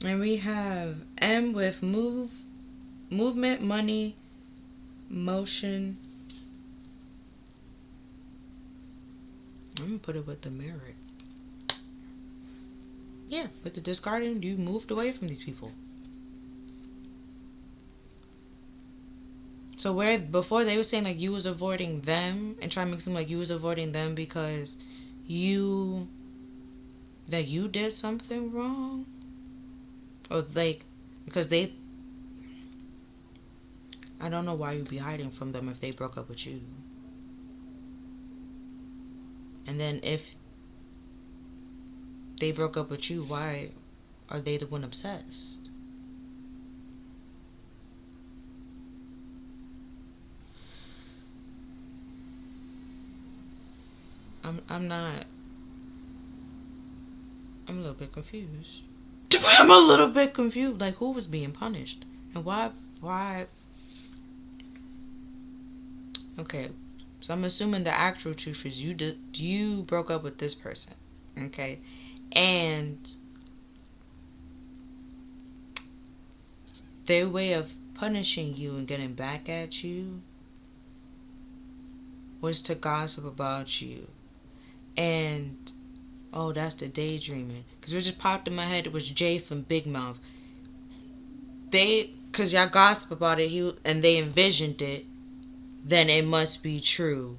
S1: And we have M with movement, money, motion. I'm gonna put it with the merit. Yeah, with the discarding, you moved away from these people. So where before they were saying like you was avoiding them and trying to make it seem like you was avoiding them because you did something wrong, or like because I don't know why you'd be hiding from them if they broke up with you. And then if they broke up with you, why are they the one obsessed? I'm a little bit confused. I'm a little bit confused. Like, who was being punished? And why? Okay, so I'm assuming the actual truth is you broke up with this person. Okay, and their way of punishing you and getting back at you was to gossip about you. And oh, that's the daydreaming. Because what just popped in my head, it was Jay from Big Mouth. Because y'all gossip about it, and they envisioned it, then it must be true.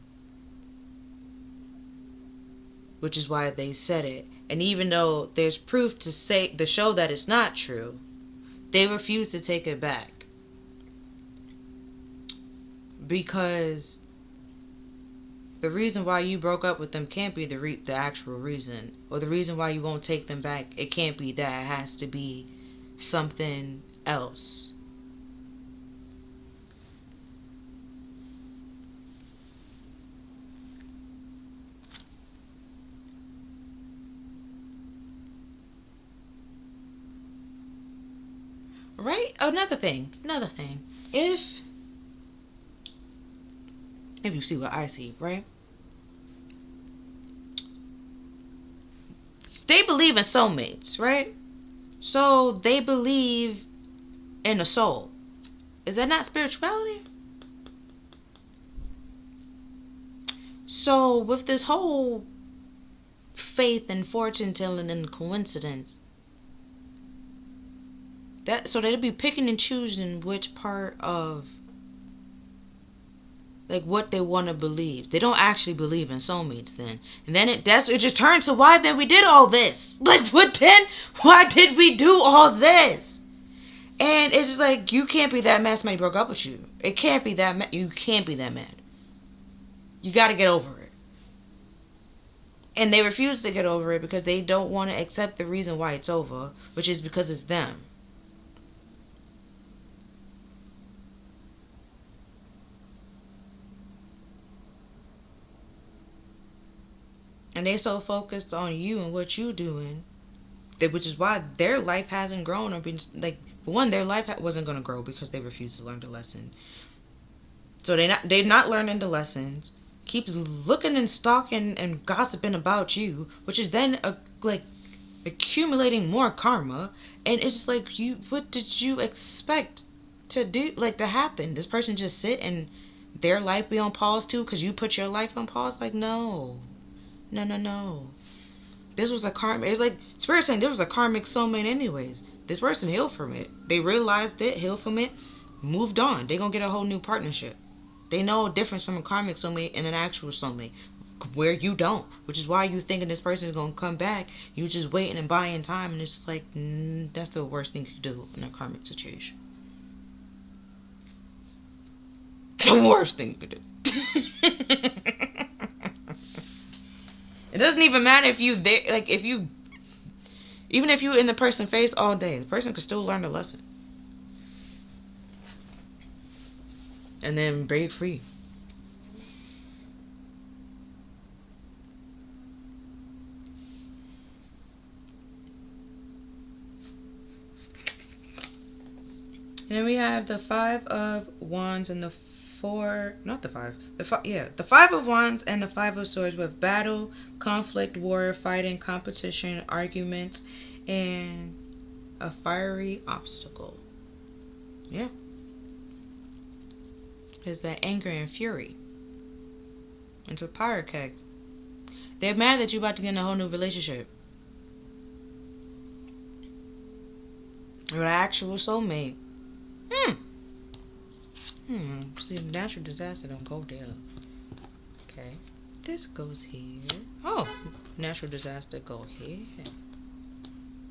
S1: Which is why they said it. And even though there's proof to show that it's not true, they refuse to take it back. Because the reason why you broke up with them can't be the actual reason. Or the reason why you won't take them back, it can't be that. It has to be something else. Right? Another thing. If you see what I see, right? They believe in soulmates, right? So they believe in a soul. Is that not spirituality? So with this whole faith and fortune telling and coincidence, so they'd be picking and choosing which part of like what they want to believe. They don't actually believe in soulmates then. And then it just turns to why then we did all this. Like, what then? Why did we do all this? And it's just like, you can't be that mad somebody broke up with you. It can't be that mad. You can't be that mad. You got to get over it. And they refuse to get over it because they don't want to accept the reason why it's over, which is because it's them. And they so focused on you and what you doing, which is why their life hasn't grown or been like. For one, their life wasn't gonna grow because they refused to learn the lesson. So they're not learning the lessons. Keeps looking and stalking and gossiping about you, which is then accumulating more karma. And it's like, what did you expect to do? Like to happen? This person just sit and their life be on pause too because you put your life on pause? Like no. This was a karmic. It's like Spirit saying this was a karmic soulmate anyways. This person healed from it. They realized it, healed from it, moved on. They gonna get a whole new partnership. They know a difference from a karmic soulmate and an actual soulmate, where you don't. Which is why you thinking this person is gonna come back. You just waiting and buying time, and it's like that's the worst thing you could do in a karmic situation. The worst thing you could do. It doesn't even matter if you there, like if you, even if you in the person's face all day, the person could still learn the lesson and then break free. And then we have the Five of Wands and the Four, not the five, the Five of Wands and the Five of Swords with battle, conflict, war, fighting, competition, arguments, and a fiery obstacle. Yeah. Is that anger and fury. It's a power keg. They're mad that you're about to get in a whole new relationship. With an actual soulmate. See, natural disaster don't go there. Okay. This goes here. Oh, natural disaster go here.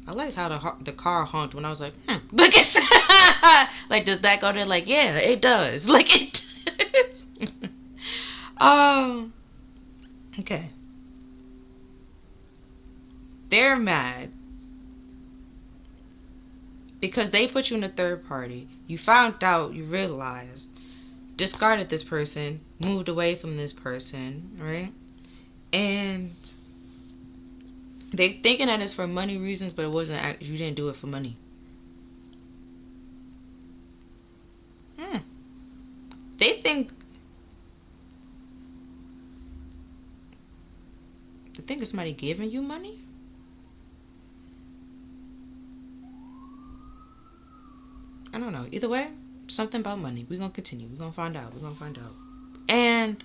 S1: I like how the car honked when I was like, Look at like, does that go there? Like, yeah, it does. Like, it does. Okay. They're mad because they put you in a third party. You found out, you realized, discarded this person, moved away from this person, right? And they thinking that it's for money reasons, but it wasn't. You didn't do it for money. They think it's somebody giving you money. I don't know. Either way, something about money. We're gonna continue. We're gonna find out. And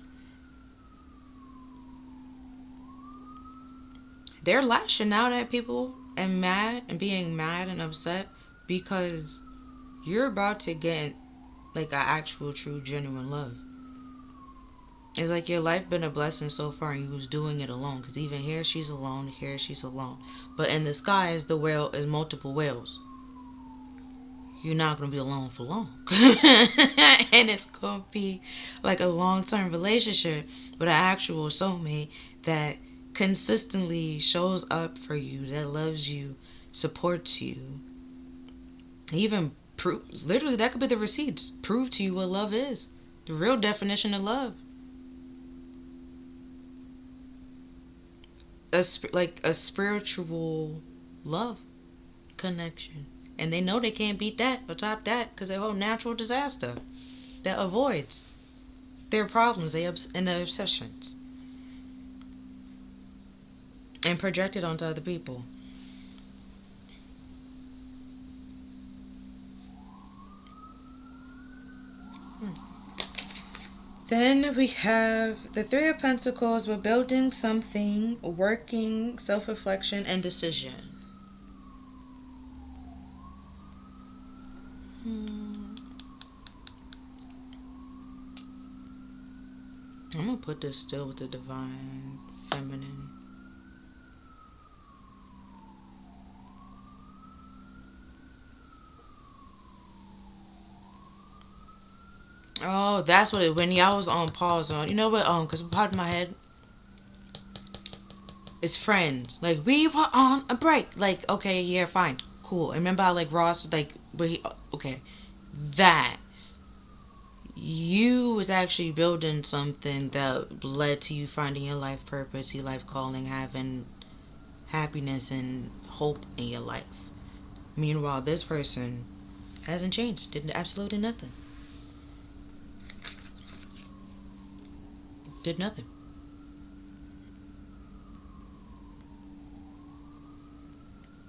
S1: they're lashing out at people and mad and being mad and upset because you're about to get like an actual, true, genuine love. It's like your life been a blessing so far and you was doing it alone. Because even here she's alone, here she's alone. But in the sky is multiple whales. You're not going to be alone for long. And it's going to be like a long-term relationship with an actual soulmate that consistently shows up for you, that loves you, supports you. Even literally, that could be the receipts. Prove to you what love is. The real definition of love. Like a spiritual love connection. And they know they can't beat that or top that because they're a whole natural disaster that avoids their problems and their obsessions and project it onto other people. Then we have the Three of Pentacles. We're building something, working, self-reflection, and decision. I'm going to put this still with the Divine Feminine. Oh, that's what it, when y'all was on pause on, you know what, because part of my head is friends. Like, we were on a break. Like, okay, yeah, fine, cool. And remember how, like, Ross, like, where he, okay, that. You was actually building something that led to you finding your life purpose, your life calling, having happiness and hope in your life. Meanwhile, this person hasn't changed, did absolutely nothing. Did nothing.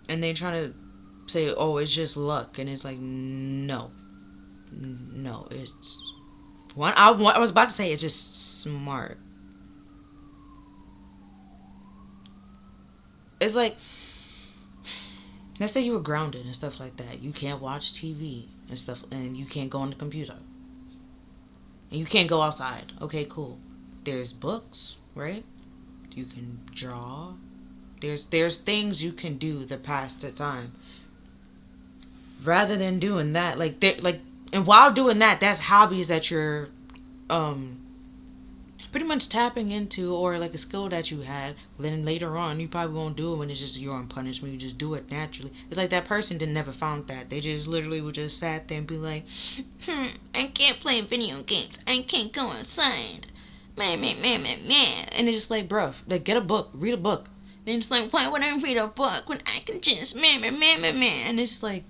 S1: And they trying to say, oh, it's just luck. And it's like, no, it's one. I was about to say it's just smart. It's like, let's say you were grounded and stuff like that. You can't watch TV and stuff, and you can't go on the computer. And you can't go outside. Okay, cool. There's books, right? You can draw. There's things you can do to pass the time. Rather than doing that, and while doing that, that's hobbies that you're um pretty much tapping into, or like a skill that you had. Then later on, you probably won't do it when it's just you're on punishment. You just do it naturally. It's like that person didn't never found that. They just literally would just sat there and be like, I can't play video games. I can't go outside. Man. And it's just like, bruh, like, get a book, read a book. Then it's like, why would I read a book when I can just man. And it's like,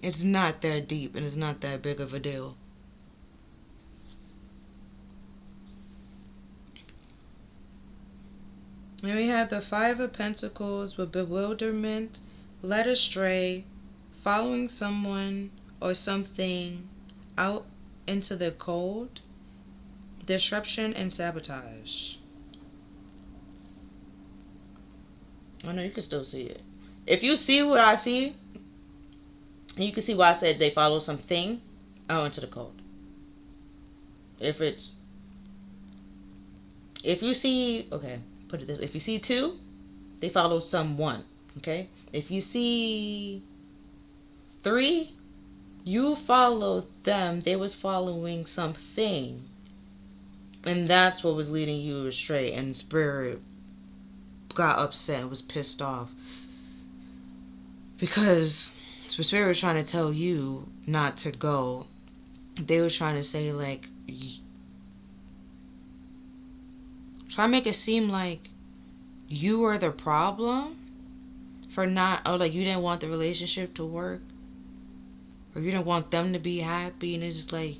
S1: it's not that deep and it's not that big of a deal. Then we have the Five of Pentacles with bewilderment, led astray, following someone or something out into the cold, disruption and sabotage. Oh no, you can still see it. If you see what I see, you can see why I said they follow something out into the cold. If you see, okay, put it this way. If you see two, they follow someone, okay? If you see three, you follow them. They was following something. And that's what was leading you astray. And spirit got upset and was pissed off. Because spirit was trying to tell you not to go. They were trying to say, like, try to make it seem like you were the problem for not, or like you didn't want the relationship to work, or you didn't want them to be happy. And it's just like,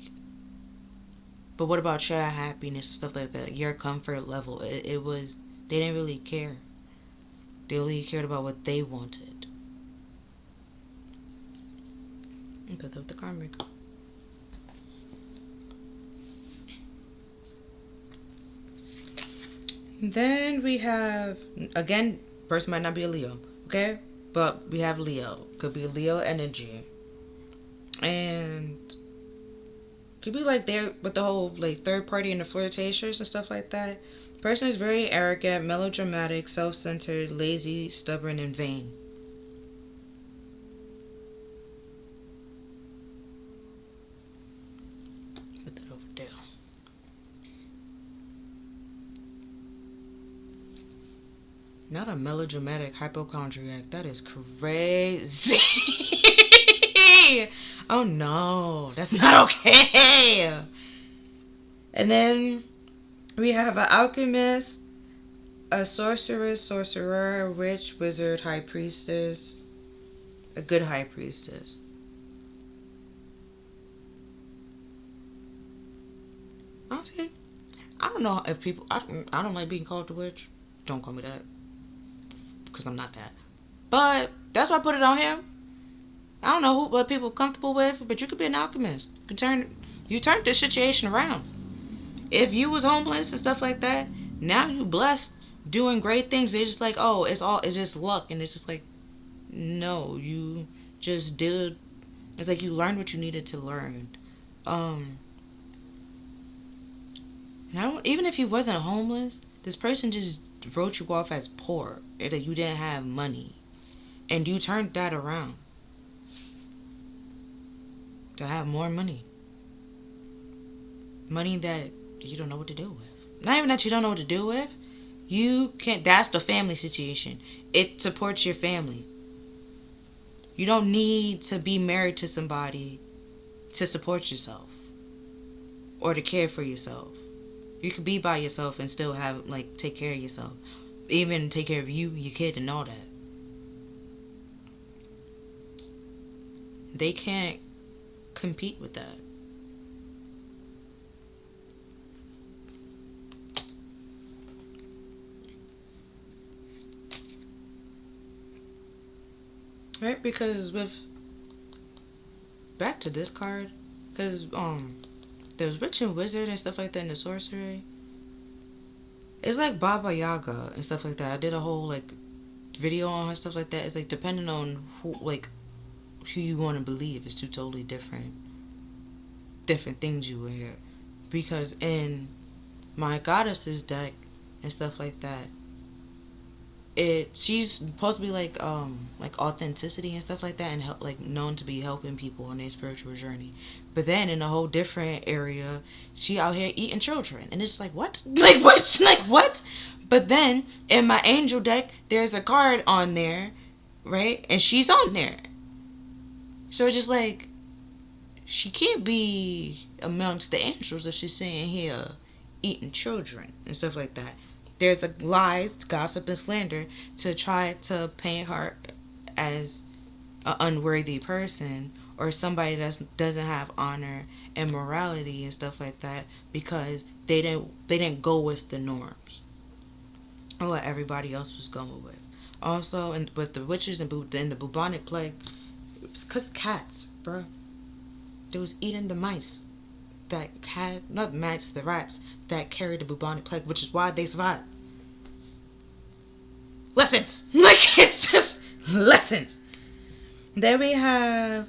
S1: but what about your happiness and stuff like that, your comfort level? It was, they didn't really care. They only cared about what they wanted. Because of the karmic. Then we have, again, person might not be a Leo, okay? But we have Leo. Could be Leo energy. And could be like there with the whole like third party and the flirtations and stuff like that. Person is very arrogant, melodramatic, self-centered, lazy, stubborn, and vain. Put that over there. Not a melodramatic hypochondriac. That is crazy. Oh no, that's not okay. And then we have an alchemist, a sorceress, sorcerer, witch, wizard, high priestess, a good high priestess. Honestly, I don't know if people, I don't like being called the witch. Don't call me that, because I'm not that. But that's why I put it on him. I don't know what people are comfortable with, but you could be an alchemist. You turn this situation around. If you was homeless and stuff like that, now you blessed, doing great things. It's just like, oh, it's just luck. And it's just like, no, you just did. It's like you learned what you needed to learn. And even if you wasn't homeless, this person just wrote you off as poor, that you didn't have money, and you turned that around to have more money that you don't know what to do with. Not even that you don't know what to do with, you can't. That's the family situation. It supports your family. You don't need to be married to somebody to support yourself or to care for yourself. You could be by yourself and still have, like, take care of yourself. Even take care of you, your kid, and all that. They can't compete with that. Right? Because back to this card, because there's witch and wizard and stuff like that in the sorcery. It's like Baba Yaga and stuff like that. I did a whole like video on her, stuff like that. It's like depending on who you want to believe. It's two totally different different things you will hear. Because in my goddess's deck and stuff like that, she's supposed to be like authenticity and stuff like that, and help, like known to be helping people on their spiritual journey. But then in a whole different area, she out here eating children, and it's like what, like what, like what? But then in my angel deck, there's a card on there, right, and she's on there. So it's just like she can't be amongst the angels if she's sitting here eating children and stuff like that. There's a lies, gossip, and slander to try to paint her as an unworthy person or somebody that doesn't have honor and morality and stuff like that, because they didn't go with the norms or what everybody else was going with. Also, and with the witches and the bubonic plague, it was because cats, bro. They was eating the mice that had, not the mice, the rats that carried the bubonic plague, which is why they survived. Lessons! Like, it's just lessons. Then we have,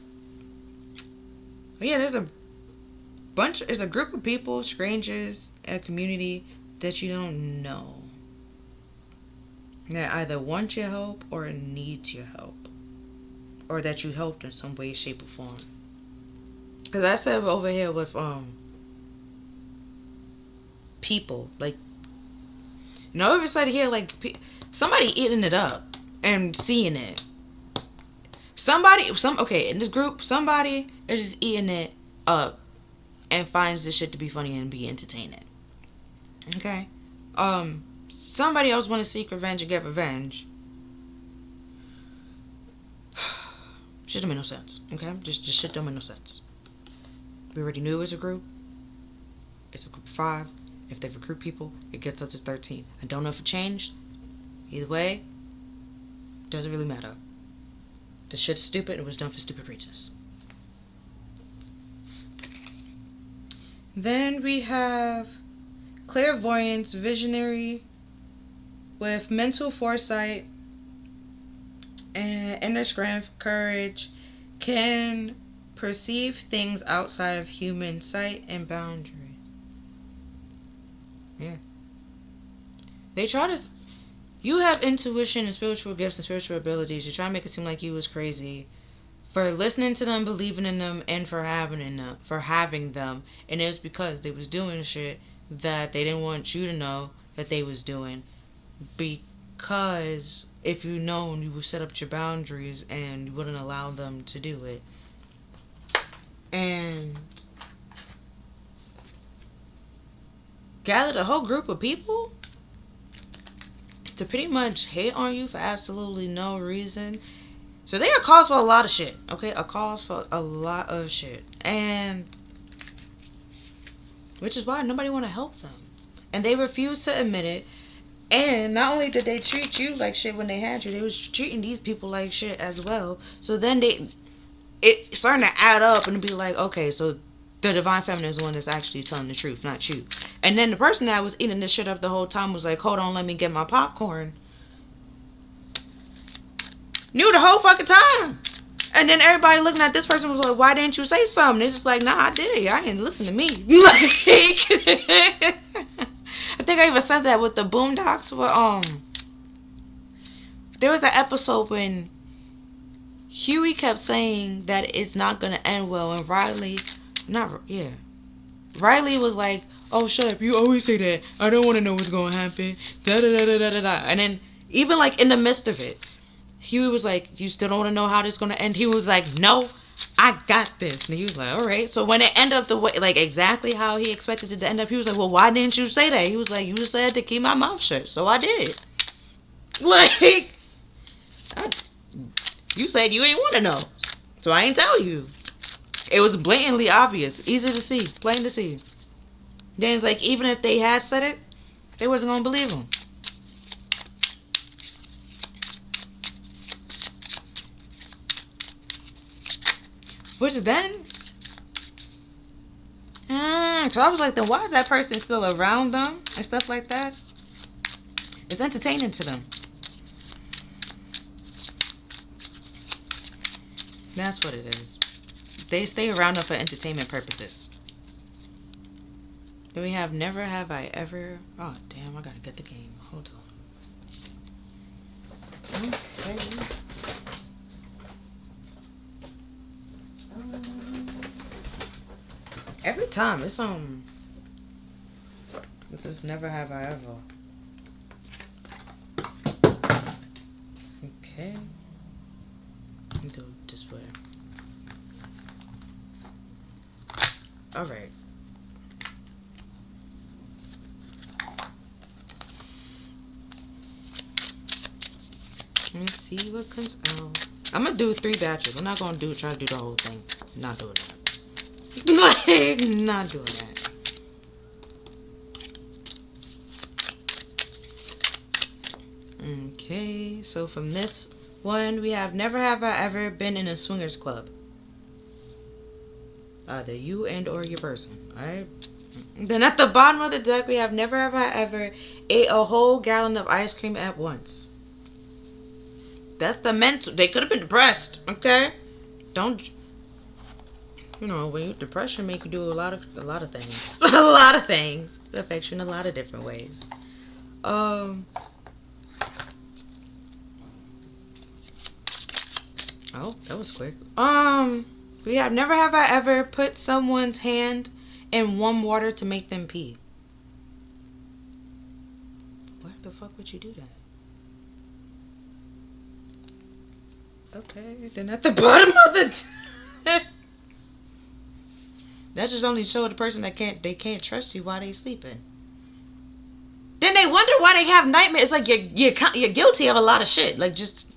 S1: there's a group of people, strangers, a community that you don't know, that either want your help or need your help, or that you helped in some way, shape, or form. Because I said over here with people, like, over side here, like, somebody eating it up and seeing it. In this group, somebody is just eating it up and finds this shit to be funny and be entertaining. Okay? Somebody else want to seek revenge and get revenge. Shit don't make no sense. Okay? Just shit don't make no sense. We already knew it was a group. It's a group of 5. If they recruit people, it gets up to 13. I don't know if it changed. Either way, doesn't really matter. The shit's stupid. It was done for stupid reasons. Then we have clairvoyance, visionary, with mental foresight and inner strength, courage, can perceive things outside of human sight and boundary. Yeah. They try to... You have intuition and spiritual gifts and spiritual abilities. You try to make it seem like you was crazy for listening to them, believing in them, and for having them. And it was because they was doing shit that they didn't want you to know that they was doing. Because if you known, you would set up your boundaries and you wouldn't allow them to do it. And gathered a whole group of people to pretty much hate on you for absolutely no reason. So they are cause for a lot of shit. Okay? A cause for a lot of shit. And which is why nobody want to help them. And they refuse to admit it. And not only did they treat you like shit when they had you, they was treating these people like shit as well. So then it's starting to add up and be like, okay, so the divine feminine is the one that's actually telling the truth, not you. And then the person that was eating this shit up the whole time was like, hold on, let me get my popcorn. Knew the whole fucking time. And then everybody looking at this person was like, why didn't you say something? It's just like, nah, I did. I didn't listen to me. Like, I think I even said that with the Boondocks. Where, there was an episode when Huey kept saying that it's not going to end well. And Riley was like, oh, shut up. You always say that. I don't want to know what's going to happen. Da da da da da da. And then, even like in the midst of it, Huey was like, you still don't want to know how this is going to end? He was like, no, I got this. And he was like, all right. So when it ended up the way, like exactly how he expected it to end up, he was like, well, why didn't you say that? He was like, you said to keep my mouth shut. So I did. Like, you said you ain't want to know. So I ain't tell you. It was blatantly obvious. Easy to see. Plain to see. Then it's like, even if they had said it, they wasn't going to believe him. Which then, so I was like, then why is that person still around them and stuff like that? It's entertaining to them. That's what it is. They stay around them for entertainment purposes. Then we have never have I ever. Oh damn! I gotta get the game. Hold on. Okay. Every time it's with this never have I ever. Okay. Do it this way. All right. Let's see what comes out. I'm gonna do 3 batches. I'm not gonna try to do the whole thing. Not doing that. Not doing that. Okay, so from this one, we have never have I ever been in a swingers club. Either you and or your person. Alright. Then at the bottom of the deck, we have never have I ever ate a whole gallon of ice cream at once. That's the mental. They could have been depressed. Okay? Don't. You know, when depression make you do a lot of things. A lot of things. It affects you in a lot of different ways. Oh, that was quick. We have never have I ever put someone's hand in warm water to make them pee. Why the fuck would you do that? Okay, then at the bottom of the that just only show the person that can't trust you while they sleeping. Then they wonder why they have nightmares. It's like you're guilty of a lot of shit. Like just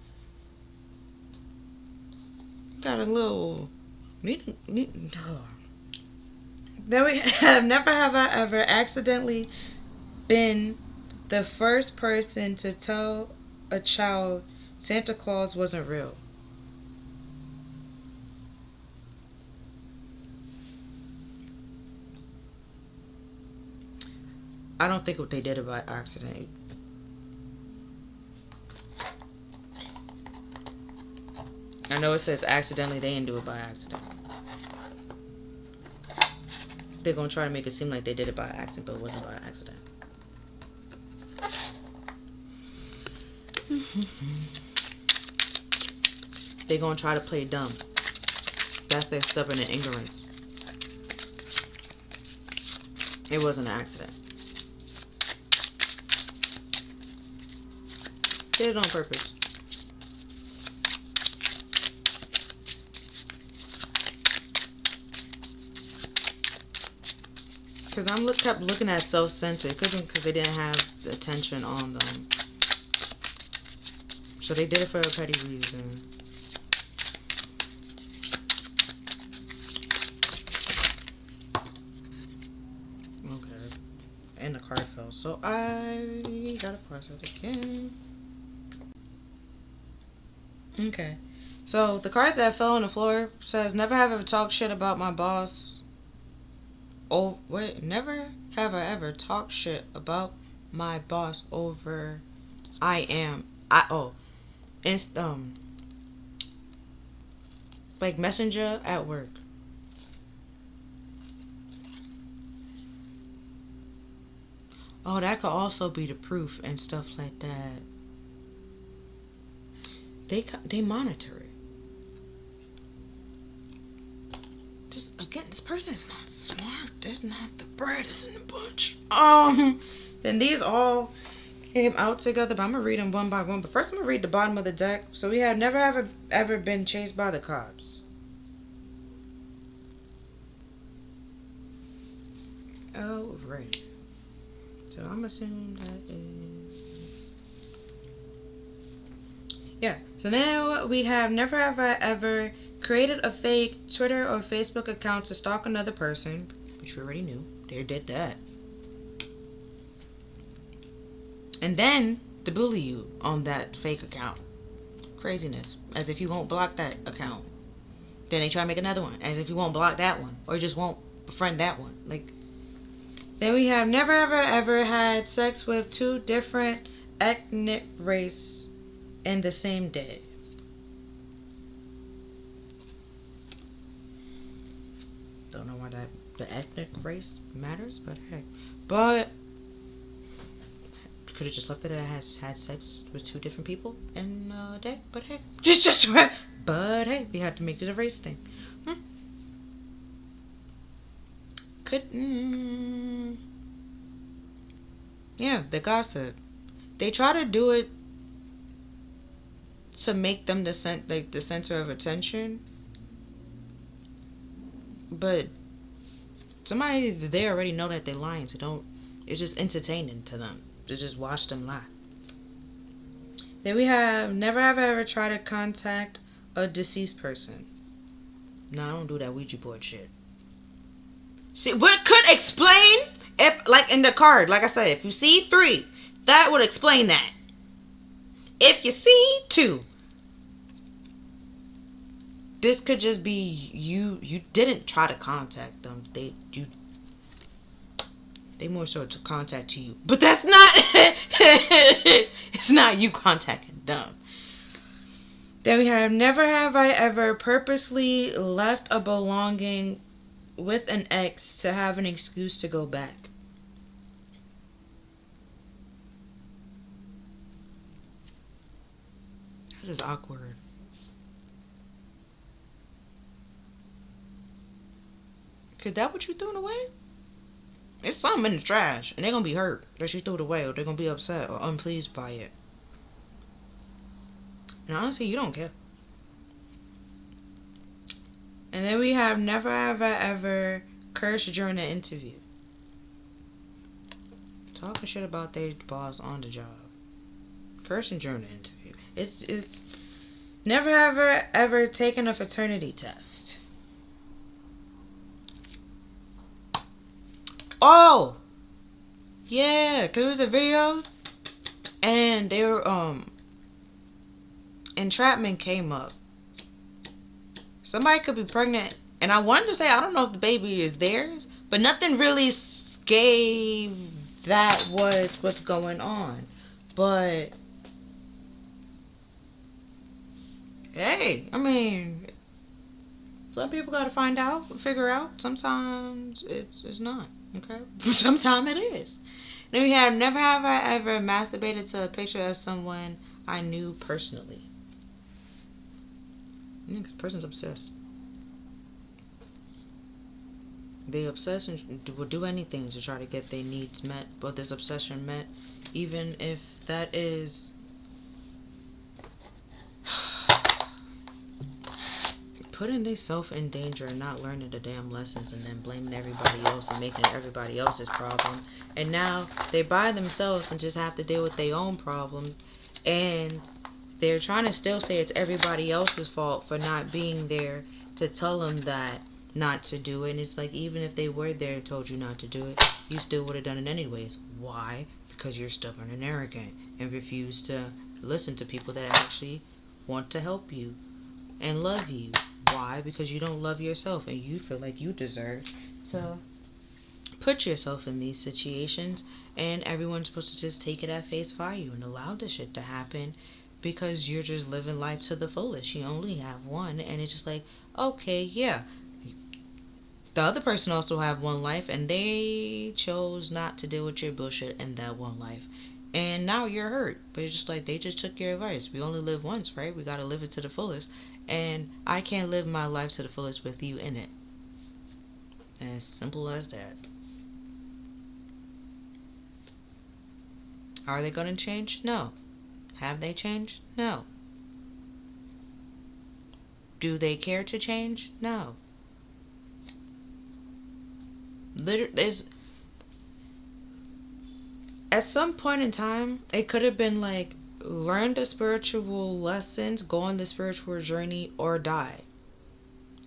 S1: got a little. Then we have never have I ever accidentally been the first person to tell a child Santa Claus wasn't real. I don't think they did it by accident. I know it says accidentally. They didn't do it by accident. They're going to try to make it seem like they did it by accident, but it wasn't by accident. They're going to try to play dumb. That's their stubborn and ignorance. It wasn't an accident. Did it on purpose. Because I kept looking at self-centered. Because they didn't have the attention on them. So they did it for a petty reason. Okay. And the card fell. So I gotta parse it again. Okay. So the card that fell on the floor says, never have I ever talked shit about my boss. Oh, wait. Never have I ever talked shit about my boss over like Messenger at work. Oh, that could also be the proof and stuff like that. They monitor it. Just again, this person is not smart. There's not the brightest in the bunch. Then these all came out together, but I'm gonna read them one by one. But first, I'm gonna read the bottom of the deck. So we have never ever been chased by the cops. Oh, right. So I'm assuming that is. Yeah. So now we have never have I ever created a fake Twitter or Facebook account to stalk another person, which we already knew. They did that. And then to bully you on that fake account. Craziness. As if you won't block that account. Then they try to make another one. As if you won't block that one. Or just won't befriend that one. Like. Then we have never ever had sex with 2 different ethnic race in the same day. Don't know why that the ethnic race matters, but heck. But could have just left it at had sex with 2 different people in a day, but hey. Just but hey, we had to make it a race thing. Could yeah, the gossip. They try to do it to make them the center of attention, but somebody, they already know that they're lying, so don't. It's just entertaining to them to just watch them lie. Then we have never have I ever tried to contact a deceased person. No, I don't do that Ouija board shit. See, what could explain if, like in the card, like I said, if you see 3, that would explain that. If you see 2, this could just be you. You didn't try to contact them. They more so to contact you, but that's not. It's not you contacting them. Then we have never have I ever purposely left a belonging with an ex to have an excuse to go back. That is awkward. Cause that what you threw away? It's something in the trash, and they're gonna be hurt that you threw it away, or they're gonna be upset or unpleased by it. And honestly, you don't care. And then we have never have I ever cursed during an interview. Talking shit about their boss on the job. Cursing during an interview. It's never have I ever taken a fraternity test. Oh! Yeah, cause it was a video and they were entrapment came up. Somebody could be pregnant, and I wanted to say I don't know if the baby is theirs, but nothing really gave that was what's going on. But hey, I mean, some people gotta find out, figure out. Sometimes it's not, okay? Sometimes it is. Then we have never have I ever masturbated to a picture of someone I knew personally. Yeah, 'cause the person's obsessed. They obsess and will do anything to try to get their needs met, but this obsession met, even if that is putting themselves in danger and not learning the damn lessons, and then blaming everybody else and making it everybody else's problem. And now they're by themselves and just have to deal with their own problem, and they're trying to still say it's everybody else's fault for not being there to tell them that not to do it. And it's like, even if they were there and told you not to do it, you still would have done it anyways. Why? Because you're stubborn and arrogant and refuse to listen to people that actually want to help you and love you. Why? Because you don't love yourself and you feel like you deserve to put yourself in these situations, and everyone's supposed to just take it at face value and allow this shit to happen because you're just living life to the fullest. You only have one, and it's just like, okay, yeah, the other person also have one life, and they chose not to deal with your bullshit in that one life, and now you're hurt. But it's just like, they just took your advice. We only live once, right? We gotta live it to the fullest, and I can't live my life to the fullest with you in it. As simple as that. Are they gonna change? No. Have they changed? No. Do they care to change? No. At some point in time, it could have been like, learn the spiritual lessons, go on the spiritual journey, or die.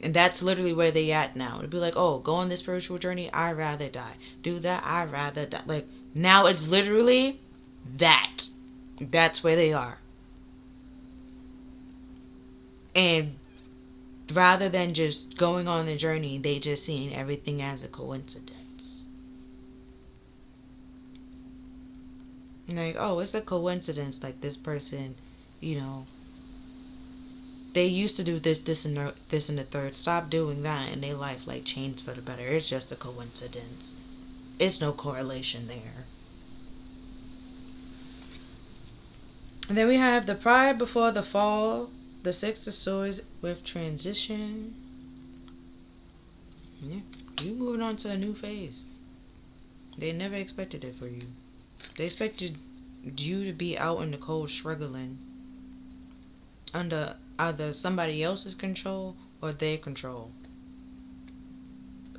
S1: And that's literally where they at now. It'd be like, oh, go on this spiritual journey, I'd rather die. Do that, I'd rather die. Like, now it's literally that. That's where they are. And rather than just going on the journey, they just seeing everything as a coincidence. Like, oh, it's a coincidence, like this person, you know, they used to do this and the third. Stop doing that, and their life like changed for the better. It's just a coincidence. It's no correlation there. And then we have the pride before the fall, the Six of Swords with transition. Yeah, you moving on to a new phase. They never expected it for you. They expected you to be out in the cold struggling under either somebody else's control or their control.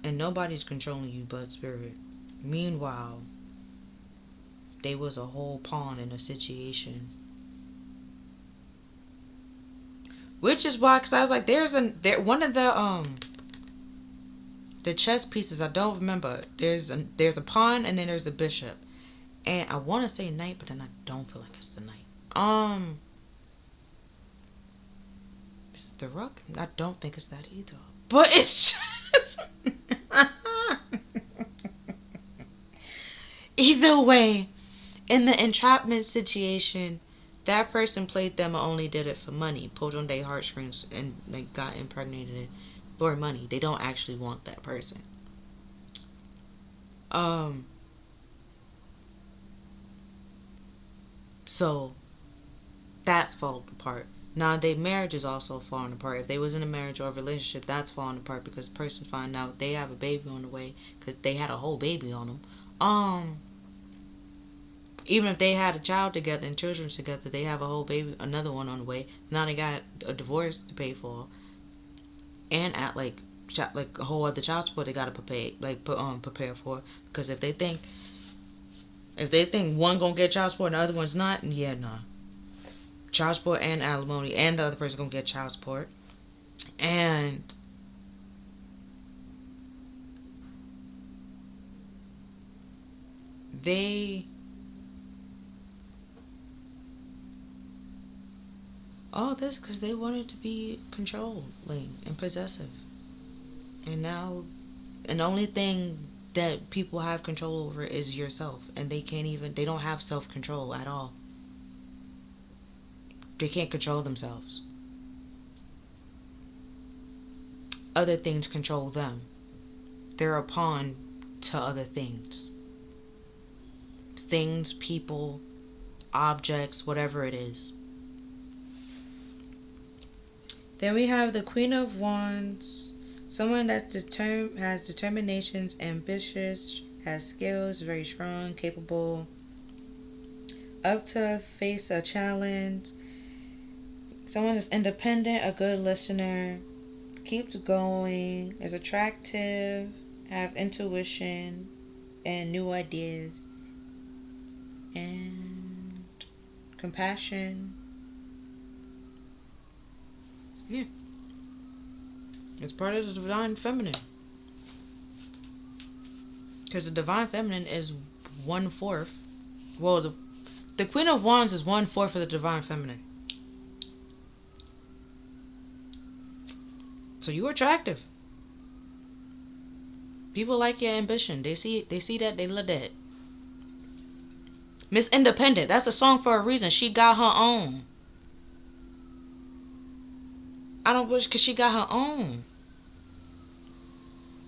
S1: And nobody's controlling you but spirit. Meanwhile, they was a whole pawn in a situation. Which is why, cause I was like, there's one of the chess pieces, I don't remember. There's a pawn and then there's a bishop. And I want to say knight, but then I don't feel like it's the knight. Is it the rook? I don't think it's that either. But it's just... Either way, in the entrapment situation, that person played them and only did it for money. Pulled on their heartstrings and like got impregnated for money. They don't actually want that person. So that's falling apart. Now their marriage is also falling apart. If they was in a marriage or a relationship, that's falling apart because the person find out they have a baby on the way because they had a whole baby on them. Even if they had a child together and children together, they have a whole baby, another one on the way. Now they got a divorce to pay for, and at like a whole other child support they gotta prepare for. Because if they think one gonna get child support and the other one's not, yeah, nah. Child support and alimony, and the other person gonna get child support, and all this because they wanted to be controlling and possessive, and now, and the only thing that people have control over is yourself, and they don't have self-control at all. They can't control themselves. Other things control them. They're a pawn to other things. Things, people, objects, whatever it is. Then we have the Queen of Wands. Someone that has determinations, ambitious, has skills, very strong, capable, up to face a challenge. Someone that's independent, a good listener, keeps going, is attractive, have intuition and new ideas, and compassion. Yeah. It's part of the divine feminine. Because the divine feminine is 1/4. Well, the Queen of Wands is 1/4 of the divine feminine. So you're attractive. People like your ambition. They see that, they love that. Miss Independent, that's a song for a reason. She got her own. I don't wish because she got her own.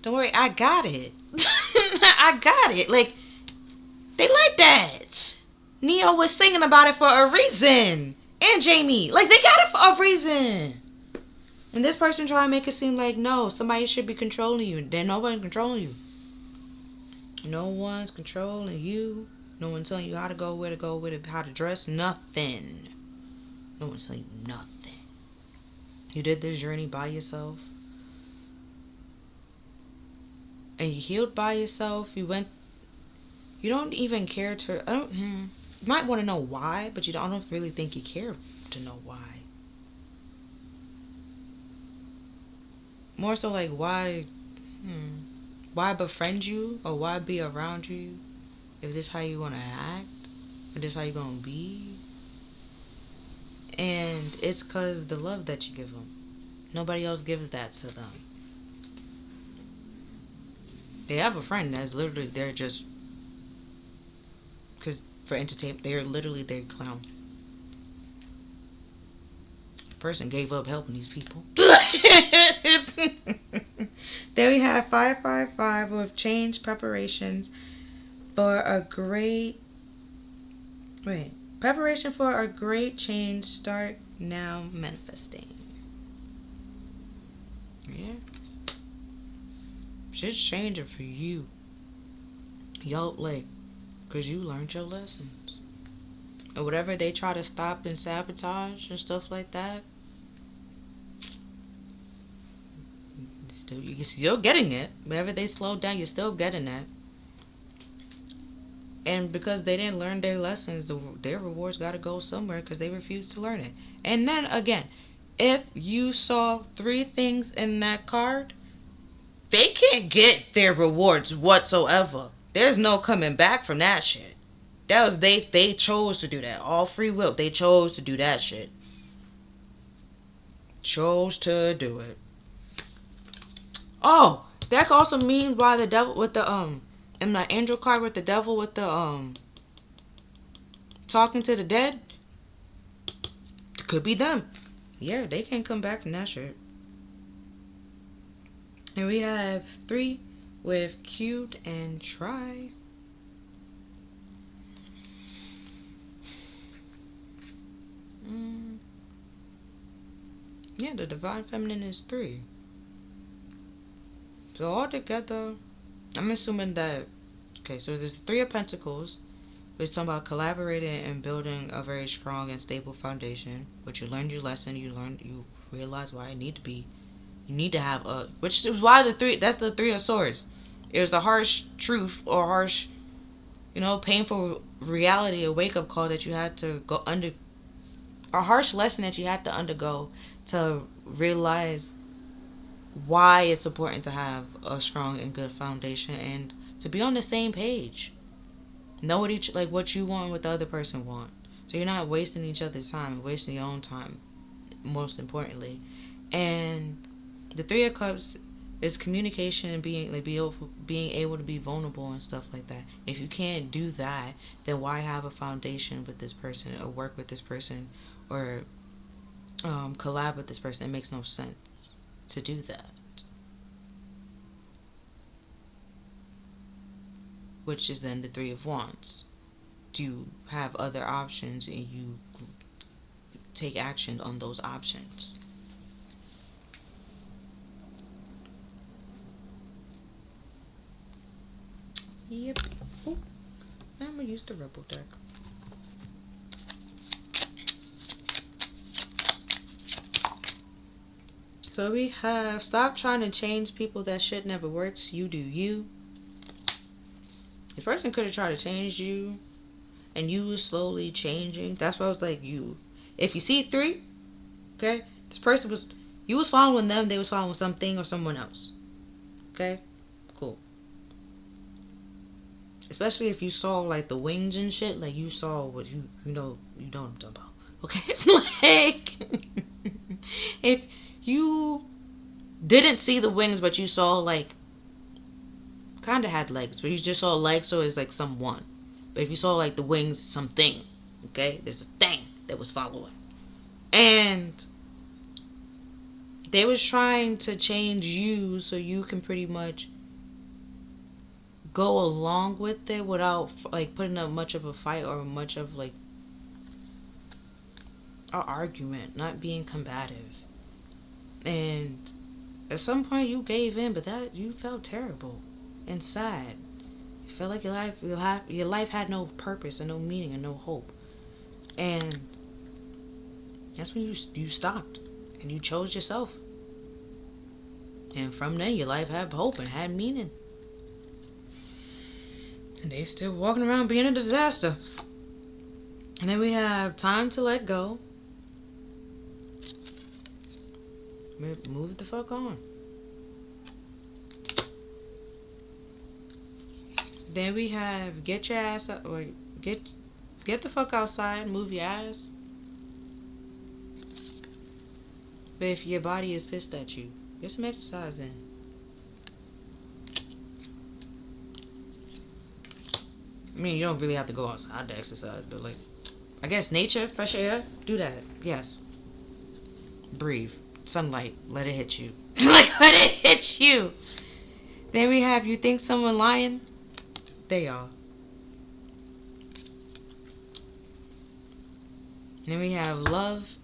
S1: Don't worry, I got it. I got it. Like, they like that. Neo was singing about it for a reason. And Jamie. Like, they got it for a reason. And this person try to make it seem like, no, somebody should be controlling you. Then nobody's controlling you. No one's controlling you. No one's telling you how to go, where to go, how to dress. Nothing. No one's telling you nothing. You did this journey by yourself. And you healed by yourself. You don't even care to... You might want to know why, but I don't really think you care to know why. More so like why befriend you or why be around you if this is how you want to act or this is how you going to be. And it's because the love that you give them. Nobody else gives that to them. They have a friend that's literally they're just because for entertainment they're literally their clown. person gave up helping these people. Then we have 555 with change preparations for a great... Wait. Preparation for a great change. Start now manifesting. Yeah. Shit's changing for you. Yo, like, because you learned your lessons. And whatever they try to stop and sabotage and stuff like that, you're still getting it. Whenever they slow down, you're still getting it. And because they didn't learn their lessons, their rewards got to go somewhere because they refused to learn it. And then again, if you saw 3 things in that card, they can't get their rewards whatsoever. There's no coming back from that shit. That was they chose to do that. All free will. They chose to do that shit. Chose to do it. Oh, that could also mean why the devil with the in the angel card with the devil with the talking to the dead. Could be them. Yeah, they can't come back from that shit. And we have 3 with cute and try. Yeah, the divine feminine is 3. So all together, I'm assuming that, okay, so there's 3 of Pentacles, which is talking about collaborating and building a very strong and stable foundation. Which you learned your lesson, you realize why it need to be. You need to have a, which is why that's the 3 of Swords. It was a harsh truth or harsh, painful reality, a wake-up call that you had to go under, a harsh lesson that you had to undergo to realize why it's important to have a strong and good foundation and to be on the same page. Know what you want and what the other person want. So you're not wasting each other's time, wasting your own time, most importantly. And the 3 of Cups is communication and being able to be vulnerable and stuff like that. If you can't do that, then why have a foundation with this person or work with this person or collab with this person? It makes no sense to do that. Which is then the 3 of Wands. You have other options and you take action on those options. Yep. Ooh. Now I'm going to use the Rebel deck. So we have stop trying to change people. That shit never works. You do you. This person could have tried to change you and you was slowly changing. That's why I was like, if you see 3, okay, this person you was following them, they was following something or someone else. Okay? Cool. Especially if you saw like the wings and shit, like you saw what you know what I'm talking about. Okay? It's like if you didn't see the wings but you saw like kind of had legs, but you just saw legs, so it's like someone. But if you saw like the wings, something, okay, there's a thing that was following, and they was trying to change you so you can pretty much go along with it without like putting up much of a fight or much of like an argument, not being combative. And at some point you gave in, but that you felt terrible and sad. You felt like your life had no purpose and no meaning and no hope. And that's when you stopped and you chose yourself. And from then your life had hope and had meaning. And they still walking around being a disaster. And then we have time to let go. Move the fuck on. Then we have get your ass up, or get the fuck outside, move your ass. But if your body is pissed at you, get some exercise in. I mean, you don't really have to go outside to exercise, but like, I guess nature, fresh air, do that. Yes. breathe. Sunlight, let it hit you. Like, let it hit you. Then we have, you think someone lying? They are. Then we have love.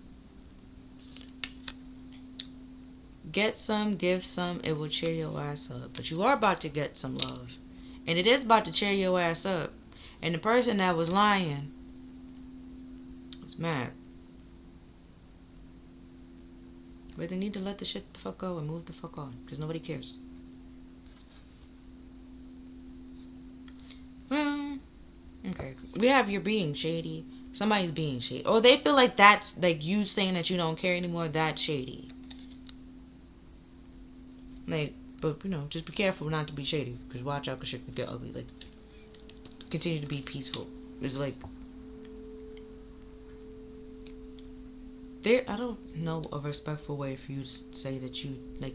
S1: Get some, give some, it will cheer your ass up. But you are about to get some love. And it is about to cheer your ass up. And the person that was lying is mad. But they need to let the shit the fuck go and move the fuck on. Because nobody cares. Well, okay. We have you're being shady. Somebody's being shady. Or they feel like that's, like, you saying that you don't care anymore, that's shady. Like, but, you know, just be careful not to be shady. Because watch out, because shit can get ugly. Like, continue to be peaceful. It's like, I don't know a respectful way for you to say that you, like,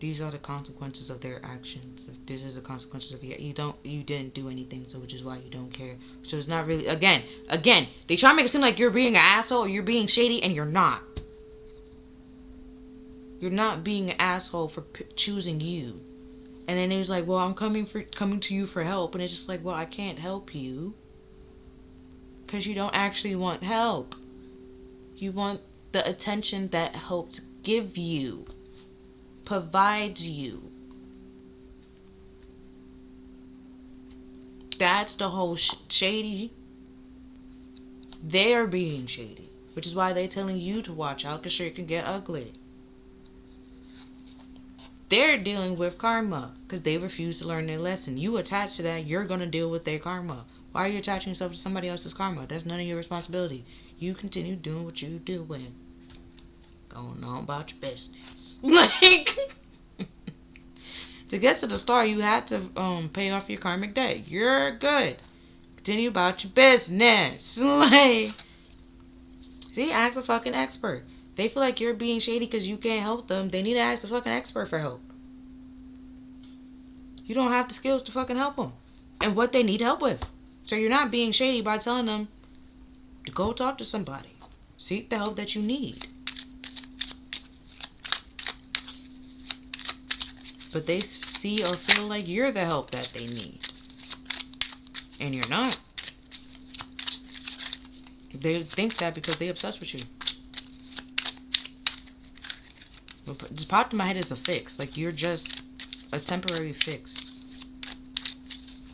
S1: these are the consequences of their actions. This is the consequences of you didn't do anything, so which is why you don't care. So it's not really, again, they try to make it seem like you're being an asshole or you're being shady, and you're not. You're not being an asshole for choosing you. And then it was like, well, I'm coming to you for help. And it's just like, well, I can't help you. Because you don't actually want help. You want the attention that helps give you. Provides you. That's the whole shady. They're being shady. Which is why they're telling you to watch out. Because shit can get ugly. They're dealing with karma because they refuse to learn their lesson. You attach to that, you're going to deal with their karma. Why are you attaching yourself to somebody else's karma? That's none of your responsibility. You continue doing what you do with. Going on about your business. Like, to get to the star, you had to pay off your karmic debt. You're good. Continue about your business. Like, see, ask a fucking expert. They feel like you're being shady because you can't help them. They need to ask a fucking expert for help. You don't have the skills to fucking help them. And what they need help with. So you're not being shady by telling them to go talk to somebody. Seek the help that you need. But they see or feel like you're the help that they need. And you're not. They think that because they're obsessed with you. Just popped in my head as a fix. Like, you're just a temporary fix.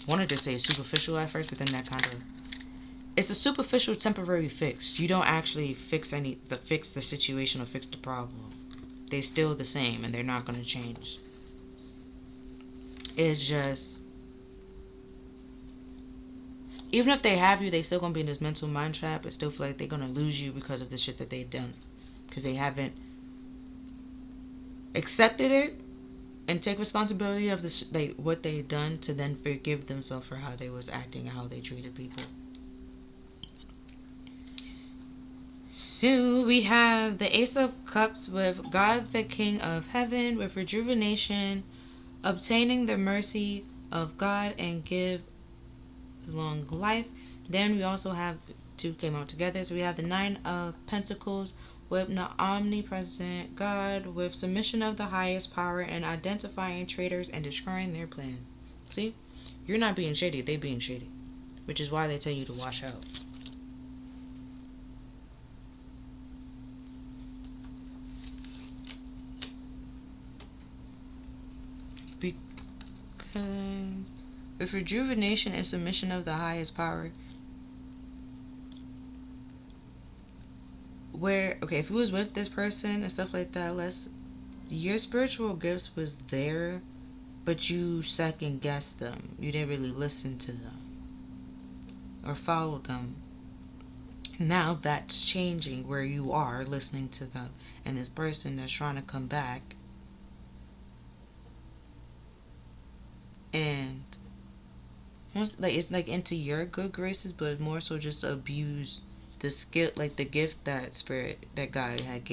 S1: Wanted to say superficial at first, but then that kind of... It's a superficial temporary fix. You don't actually fix the situation or fix the problem. They're still the same and they're not going to change. It's just... Even if they have you, they still going to be in this mental mind trap and still feel like they're going to lose you because of the shit that they've done. Because they haven't accepted it and take responsibility of this, like, what they've done, to then forgive themselves for how they was acting and how they treated people. So we have the Ace of Cups with God the King of Heaven with rejuvenation, obtaining the mercy of God and give long life. Then we also have two came out together. So we have the Nine of Pentacles with the omnipresent God with submission of the highest power and identifying traitors and destroying their plan. See? You're not being shady. They being shady. Which is why they tell you to watch out. Because with rejuvenation and submission of the highest power, where, okay, if it was with this person and stuff like that, your spiritual gifts was there, but you second guessed them. You didn't really listen to them or follow them. Now that's changing, where you are listening to them, and this person that's trying to come back and it's like into your good graces, but more so just abuse the skill, like the gift that spirit that God had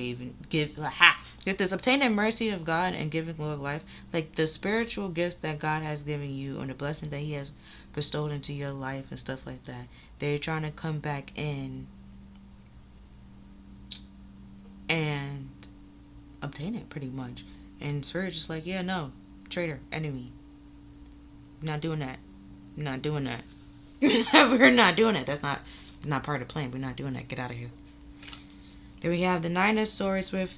S1: with this obtaining mercy of God and giving Lord life, like the spiritual gifts that God has given you and the blessing that He has bestowed into your life and stuff like that. They're trying to come back in and obtain it, pretty much. And Spirit's just like, yeah, no, traitor, enemy. Not doing that. Not doing that. We're not doing it. That's not part of the plan. We're not doing that. Get out of here. Then we have the Nine of Swords with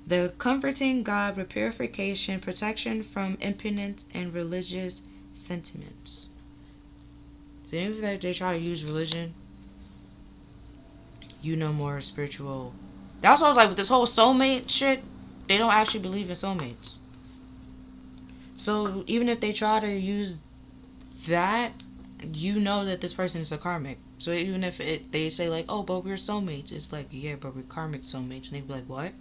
S1: the comforting God with purification, protection from impudence and religious sentiments. So even if they try to use religion, more spiritual. That's what I was like with this whole soulmate shit. They don't actually believe in soulmates. So even if they try to use that, that this person is a karmic. So even if they say like, oh, but we're soulmates, it's like, yeah, but we're karmic soulmates. And they'd be like, what?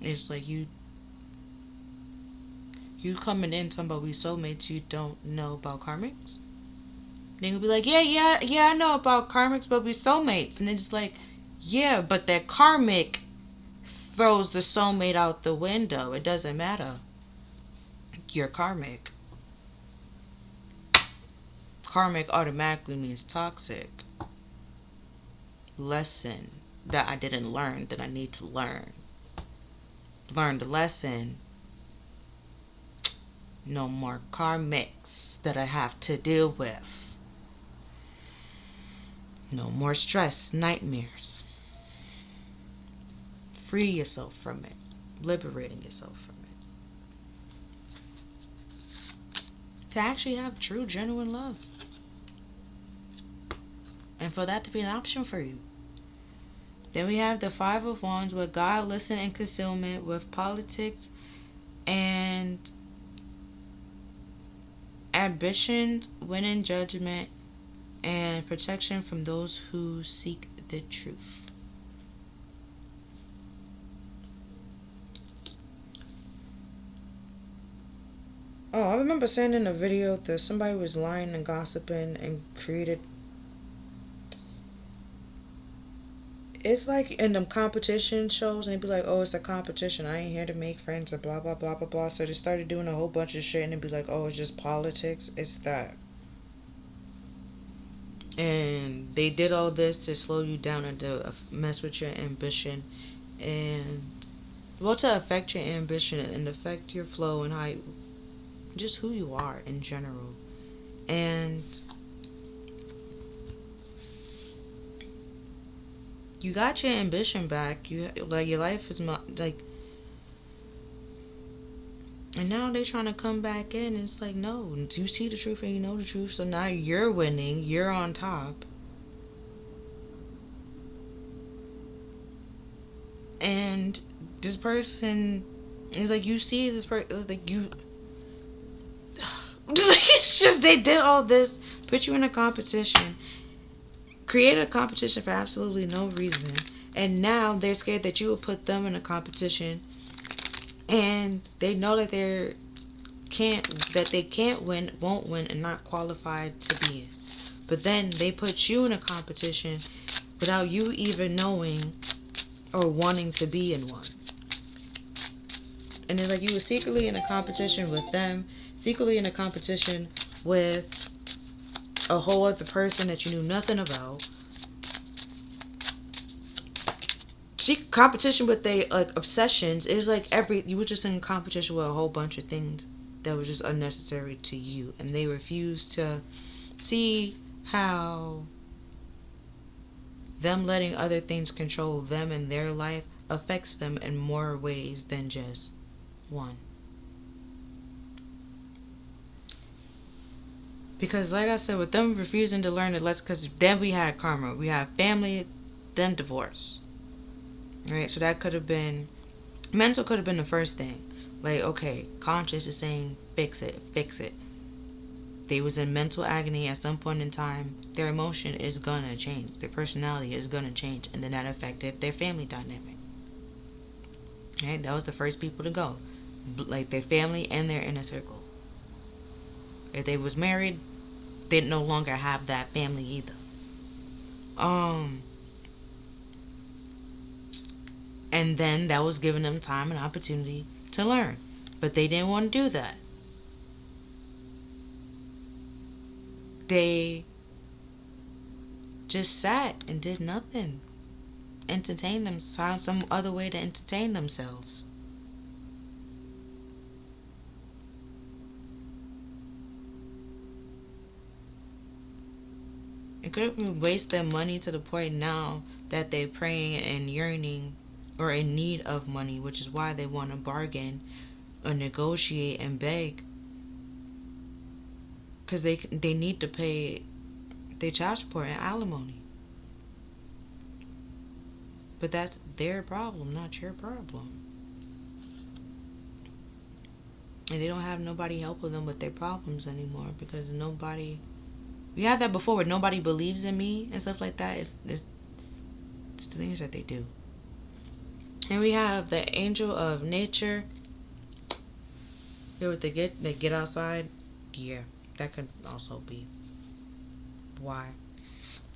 S1: It's like, you coming in talking about we soulmates, you don't know about karmics? They would be like, yeah, I know about karmics, but we soulmates. And it's like, yeah, but that karmic throws the soulmate out the window. It doesn't matter. You're karmic. Karmic automatically means toxic. Lesson that I didn't learn that I need to learn. Learn the lesson. No more karmics that I have to deal with. No more stress, nightmares. Free yourself from it. Liberating yourself from it. To actually have true, genuine love. And for that to be an option for you. Then we have the Five of Wands with God, listen, and concealment, with politics and ambitions, winning judgment, and protection from those who seek the truth. Oh, I remember saying in a video that somebody was lying and gossiping and created. It's like in them competition shows, and they'd be like, oh, it's a competition. I ain't here to make friends or blah, blah, blah, blah, blah. So they started doing a whole bunch of shit, and they'd be like, oh, it's just politics. It's that. And they did all this to slow you down and to mess with your ambition. And, well, to affect your ambition and affect your flow and how, just who you are in general. And you got your ambition back. You like your life is like, and now they're trying to come back in. And it's like, no, you see the truth and you know the truth. So now you're winning. You're on top. And this person is like, you see this person, like you. It's just they did all this, put you in a competition. Created a competition for absolutely no reason, and now they're scared that you will put them in a competition, and they know that they can't win, won't win, and not qualified to be in. But then they put you in a competition without you even knowing or wanting to be in one. And it's like you were secretly in a competition with them, secretly in a competition with a whole other person that you knew nothing about. Competition with they like obsessions. It was like you were just in competition with a whole bunch of things that were just unnecessary to you, and they refused to see how them letting other things control them and their life affects them in more ways than just one. Because like I said, with them refusing to learn the lesson, because then we had karma. We have family, then divorce. Right? So that could have been, mental could have been the first thing. Like, okay, conscious is saying, fix it. They was in mental agony at some point in time. Their emotion is gonna change. Their personality is gonna change. And then that affected their family dynamic. Right? That was the first people to go. Like their family and their inner circle. If they was married, they no longer have that family either. And then that was giving them time and opportunity to learn. But they didn't want to do that. They just sat and did nothing. entertain them, find some other way to entertain themselves. It could have waste their money to the point now that they're praying and yearning or in need of money, which is why they want to bargain or negotiate and beg, because they need to pay their child support and alimony. But that's their problem, not your problem. And they don't have nobody helping them with their problems anymore, because nobody... We had that before where nobody believes in me and stuff like that. It's the things that they do. And we have the angel of nature. Here with they get outside. Yeah, that could also be why.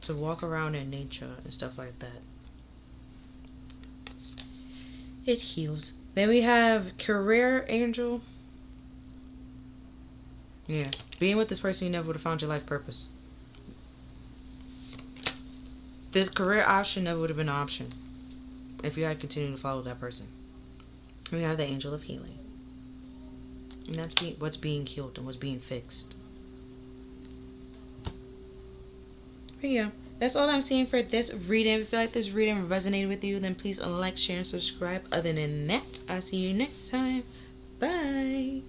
S1: To walk around in nature and stuff like that. It heals. Then we have career angel. Yeah, being with this person, you never would have found your life purpose. This career option never would have been an option if you had continued to follow that person. We have the angel of healing. And that's what's being healed and what's being fixed. But yeah, that's all I'm seeing for this reading. If you feel like this reading resonated with you, then please like, share, and subscribe. Other than that, I'll see you next time. Bye.